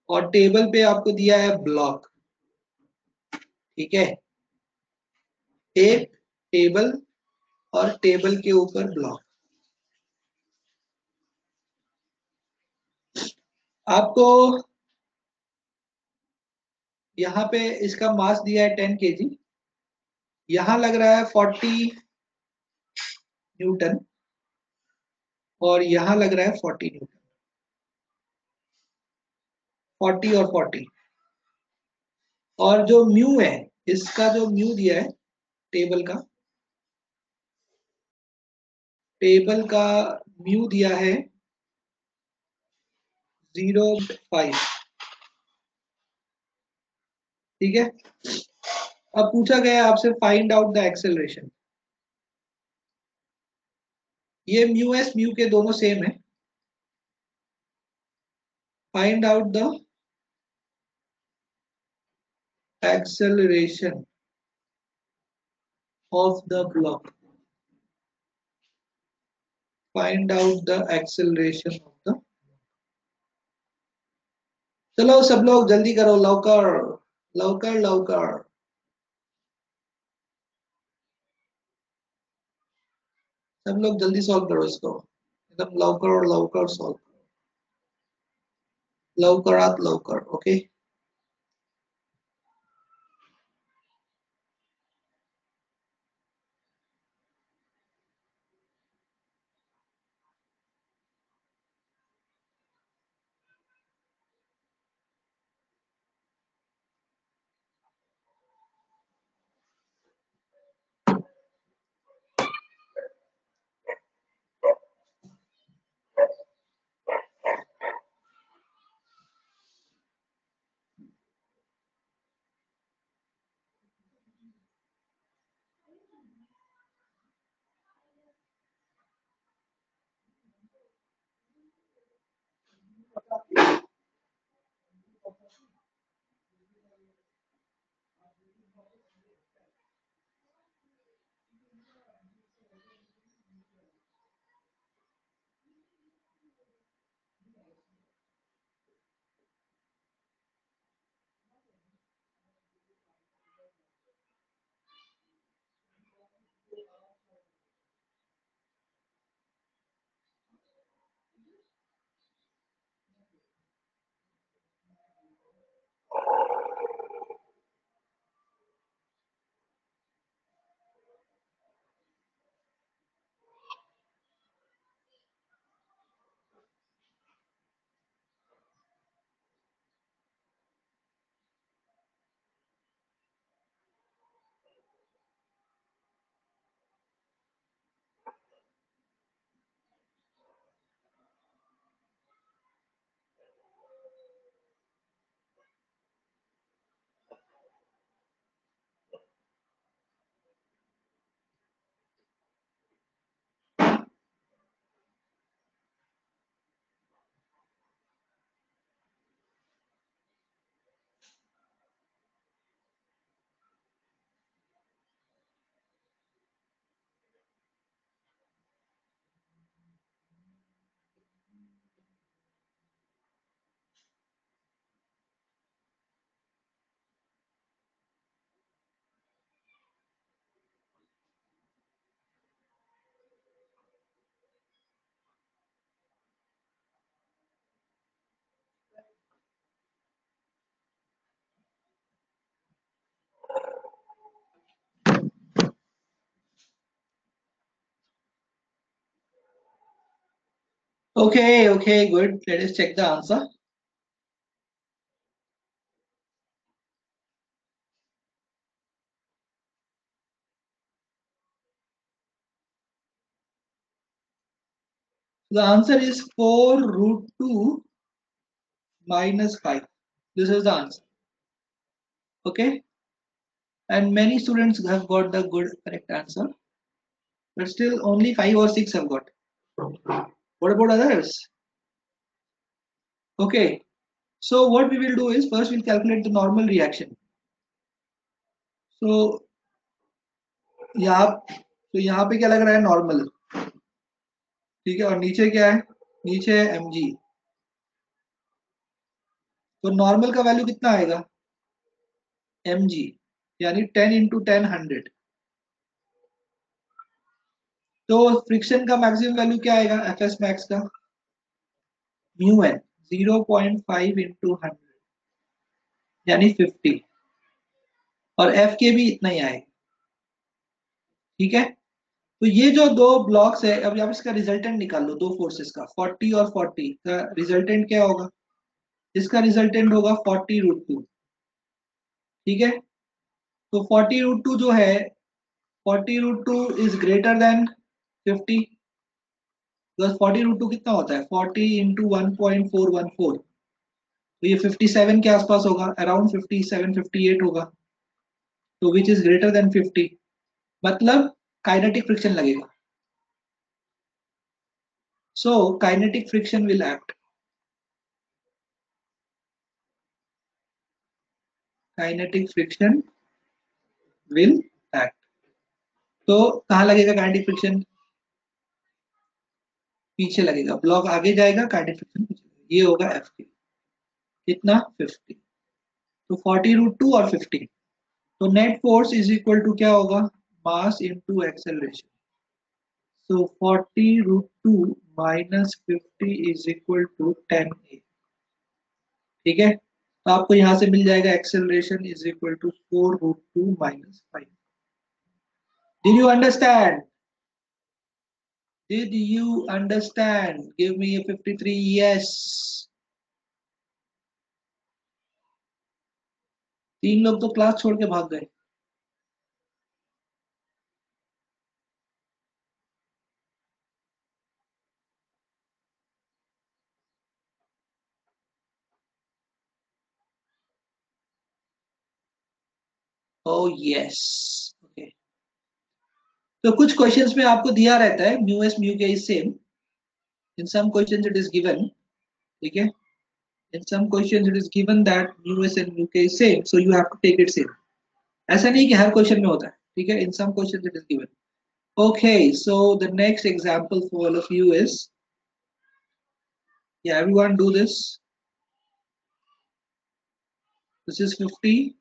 और टेबल पे आपको दिया है ब्लॉक, ठीक है, एक टेबल और टेबल के ऊपर ब्लॉक। आपको यहाँ पे इसका मास दिया है 10 kg, यहाँ लग रहा है 40 न्यूटन, और यहाँ लग रहा है 40 न्यूटन, 40 और 40। और जो म्यू है, इसका जो म्यू दिया है टेबल का, टेबल का म्यू दिया है 0.5, ठीक है। अब पूछा गया है आपसे फाइंड आउट द एक्सेलरेशन। ये म्यू एस म्यू के दोनों सेम है। Find out the acceleration of the block, find out the acceleration of the. चलो सब लोग जल्दी करो, लवकर लवकर लवकर, सब लोग जल्दी सॉल्व करो इसको, एकदम लवकर और लवकर सॉल्व, लवकरात लवकर, okay. Okay, good. Let us check the answer. The answer is 4 root 2 minus 5. This is the answer. Okay. And many students have got the good correct answer. But still only 5 or 6 have got. What about others? Okay. So what we will do is first we'll calculate the normal reaction. So यहाँ पे क्या लग रहा है normal, ठीक है, और नीचे क्या है, नीचे है mg. तो नॉर्मल का वैल्यू कितना आएगा mg, यानी 10 इंटू 10 100. तो फ्रिक्शन का मैक्सिमम वैल्यू क्या आएगा fs मैक्स का, म्यू एन 0.5 इंटू 100 यानी 50, और f के भी इतना ही आएगा. ठीक है. तो ये जो दो ब्लॉक्स है, अब आप इसका रिजल्टेंट निकाल लो, दो फोर्सेस का 40 और 40 का रिजल्टेंट क्या होगा, इसका रिजल्टेंट होगा 40 रूट 2. ठीक है. तो 40 रूट 2 जो है, 40 root 2 is greater than 50. Plus 40 root 2 कितना होता है, 40 इंटू 1.414, तो ये 57 के आसपास होगा, अराउंड 57 58 होगा. तो विच इज ग्रेटर देन 50, मतलब काइनेटिक फ्रिक्शन लगेगा. So kinetic friction will act. Kinetic friction will act. तो कहाँ लगेगा काइनेटिक फ्रिक्शन, पीछे लगेगा, ब्लॉक आगे जाएगा, काइनेटिक फ्रिक्शन पीछे. ये होगा एफ के, कितना 50. तो 40 रूट 2 और 50. तो net force is equal to क्या होगा, mass into acceleration. So 40 root 2 minus 50 is equal to 10a. ठीक है. तो आपको यहां से मिल जाएगा acceleration is equal to 4 root 2 minus 5. Did you understand, did you understand, give me a 53 yes. 3 लोग तो क्लास छोड़ के भाग गए. Oh yes. Okay. तो कुछ क्वेश्चंस में आपको दिया रहता है mu S mu K is same. In some questions it is given. ठीक है. In some questions it is given that mu S and mu K is same, so you have to take it same. ऐसा नहीं कि हर question में होता है. ठीक है. In some questions it is given. Okay, so the next example for all of you is, yeah, everyone do this. This is 50.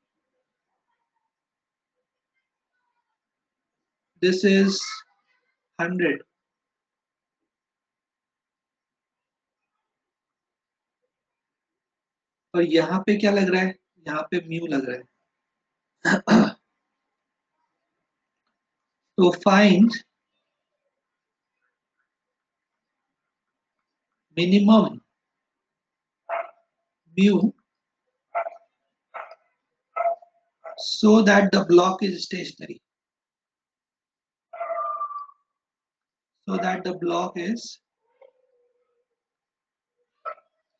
This is 100. और यहाँ पे क्या लग रहा है, यहाँ पे म्यू लग रहा है. तो find minimum mu so that the block is stationary. So that the block is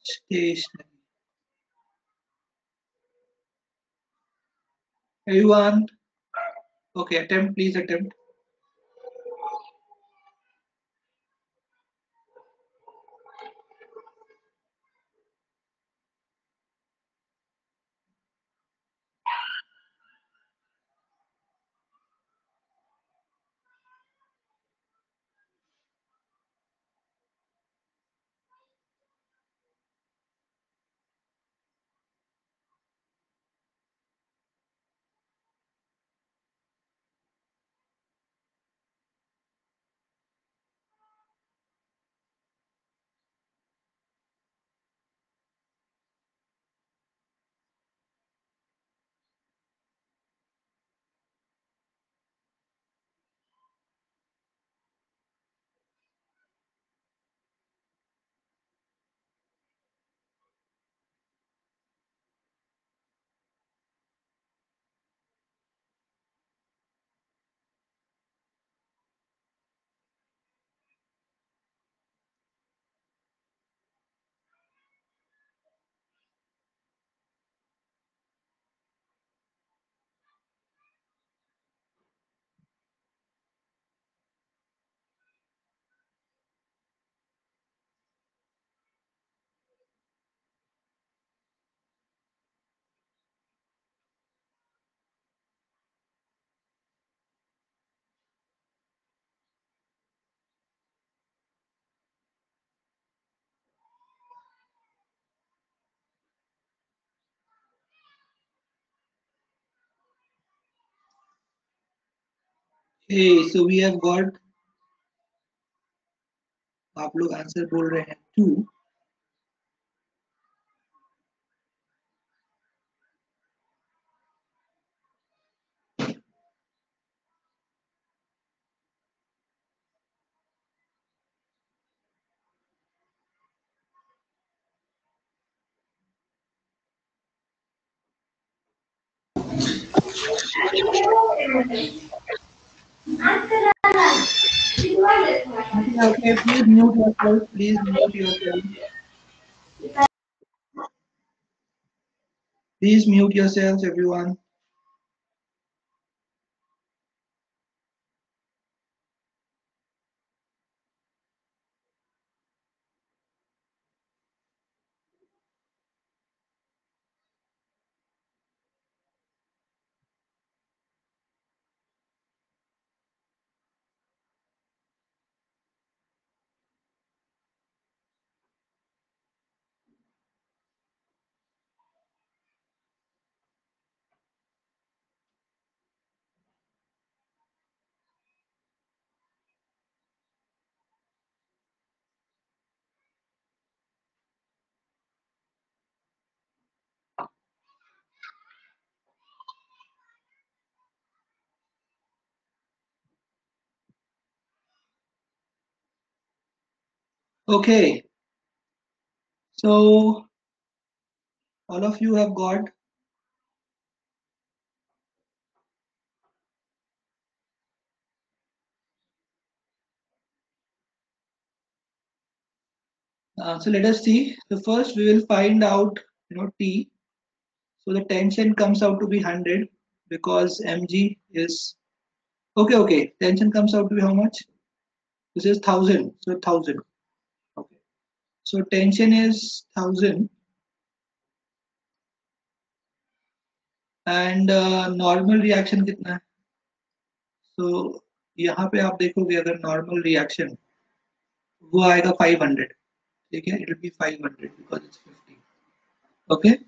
stationary. Everyone, okay, attempt, please attempt. Okay, so we have got, आप लोग आंसर बोल रहे हैं 2. Okay, please mute yourself. Please mute yourself. Please mute yourselves, everyone. Okay, so all of you have got so let us see. So first we will find out, T. So the tension comes out to be 100 because mg is okay. Tension comes out to be how much? This is 1000. So 1000. Okay. So tension is 1000 and normal reaction कितना है? So यहाँ पे आप देखोगे अगर normal reaction वो आएगा 500. ठीक है? It will be 500 because it's 50. Okay.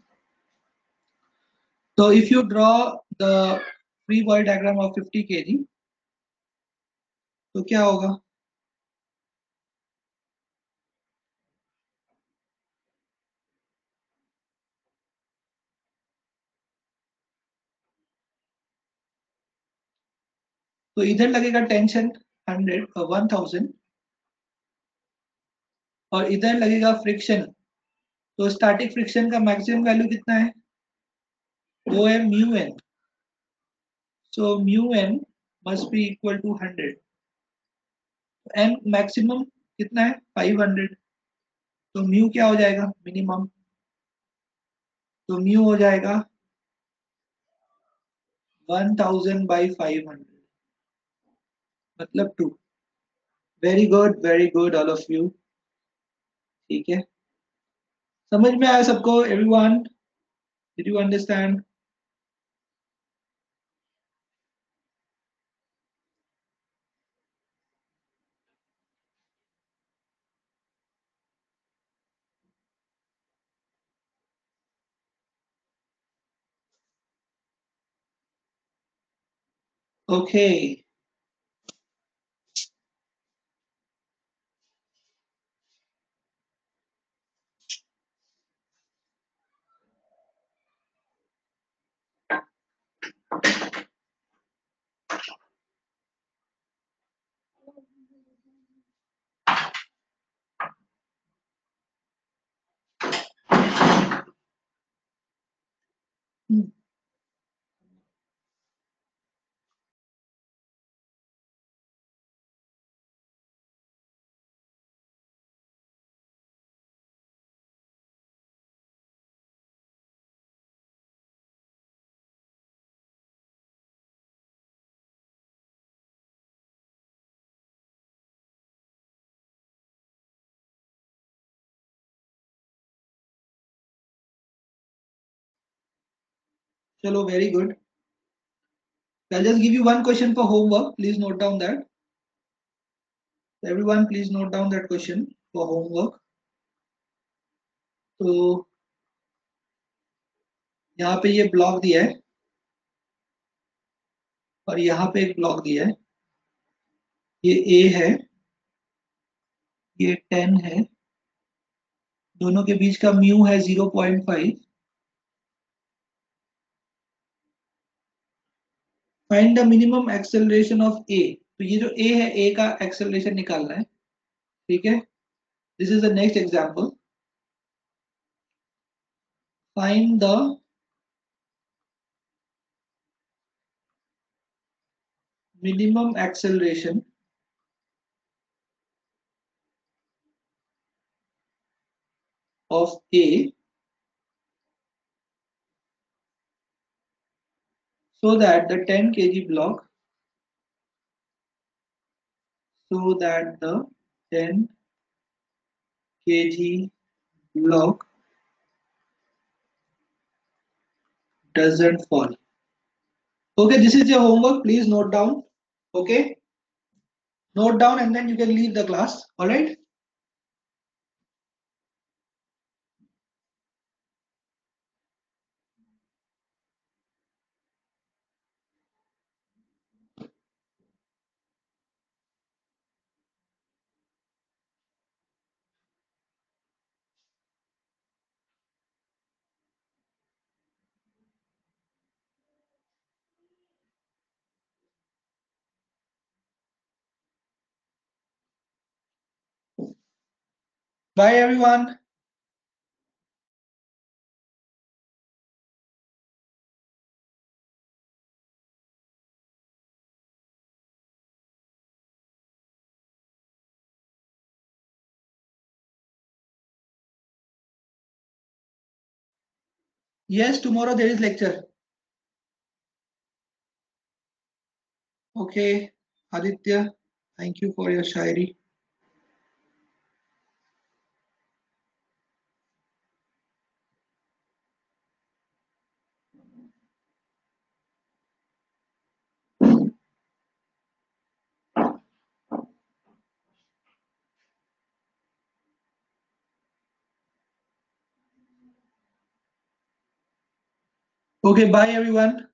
So if you draw the free body diagram of 50 kg, तो क्या होगा? तो इधर लगेगा टेंशन 1000 और इधर लगेगा फ्रिक्शन. तो स्टैटिक फ्रिक्शन का मैक्सिमम वैल्यू कितना है? वो है mu N. So mu N must be equal to 100. N maximum कितना है? 500. तो म्यू क्या हो जाएगा? मिनिमम. तो म्यू हो जाएगा 1000 by 500 मतलब 2. Very good all of you. ठीक है, समझ में आया सबको? Everyone, did you understand? Okay. चलो, very good. I'll just give you one question for homework. Please note down that. Everyone, please note down that question for homework. तो यहाँ पे ये ब्लॉक दिया है और यहाँ पे एक ब्लॉक दिया है. ये A है, ये 10 है, दोनों के बीच का म्यू है 0.5. Find the minimum acceleration of A. तो ये जो A है, A का एक्सेलरेशन निकालना है, ठीक है. This is the next example. Find the minimum acceleration of A so that the 10 kg block, so that the 10 kg block doesn't fall. Okay, this is your homework. Please note down. Okay, note down and then you can leave the class. All right. Bye everyone. Yes, tomorrow there is lecture. Okay, Aditya, thank you for your shairi. Okay, bye everyone.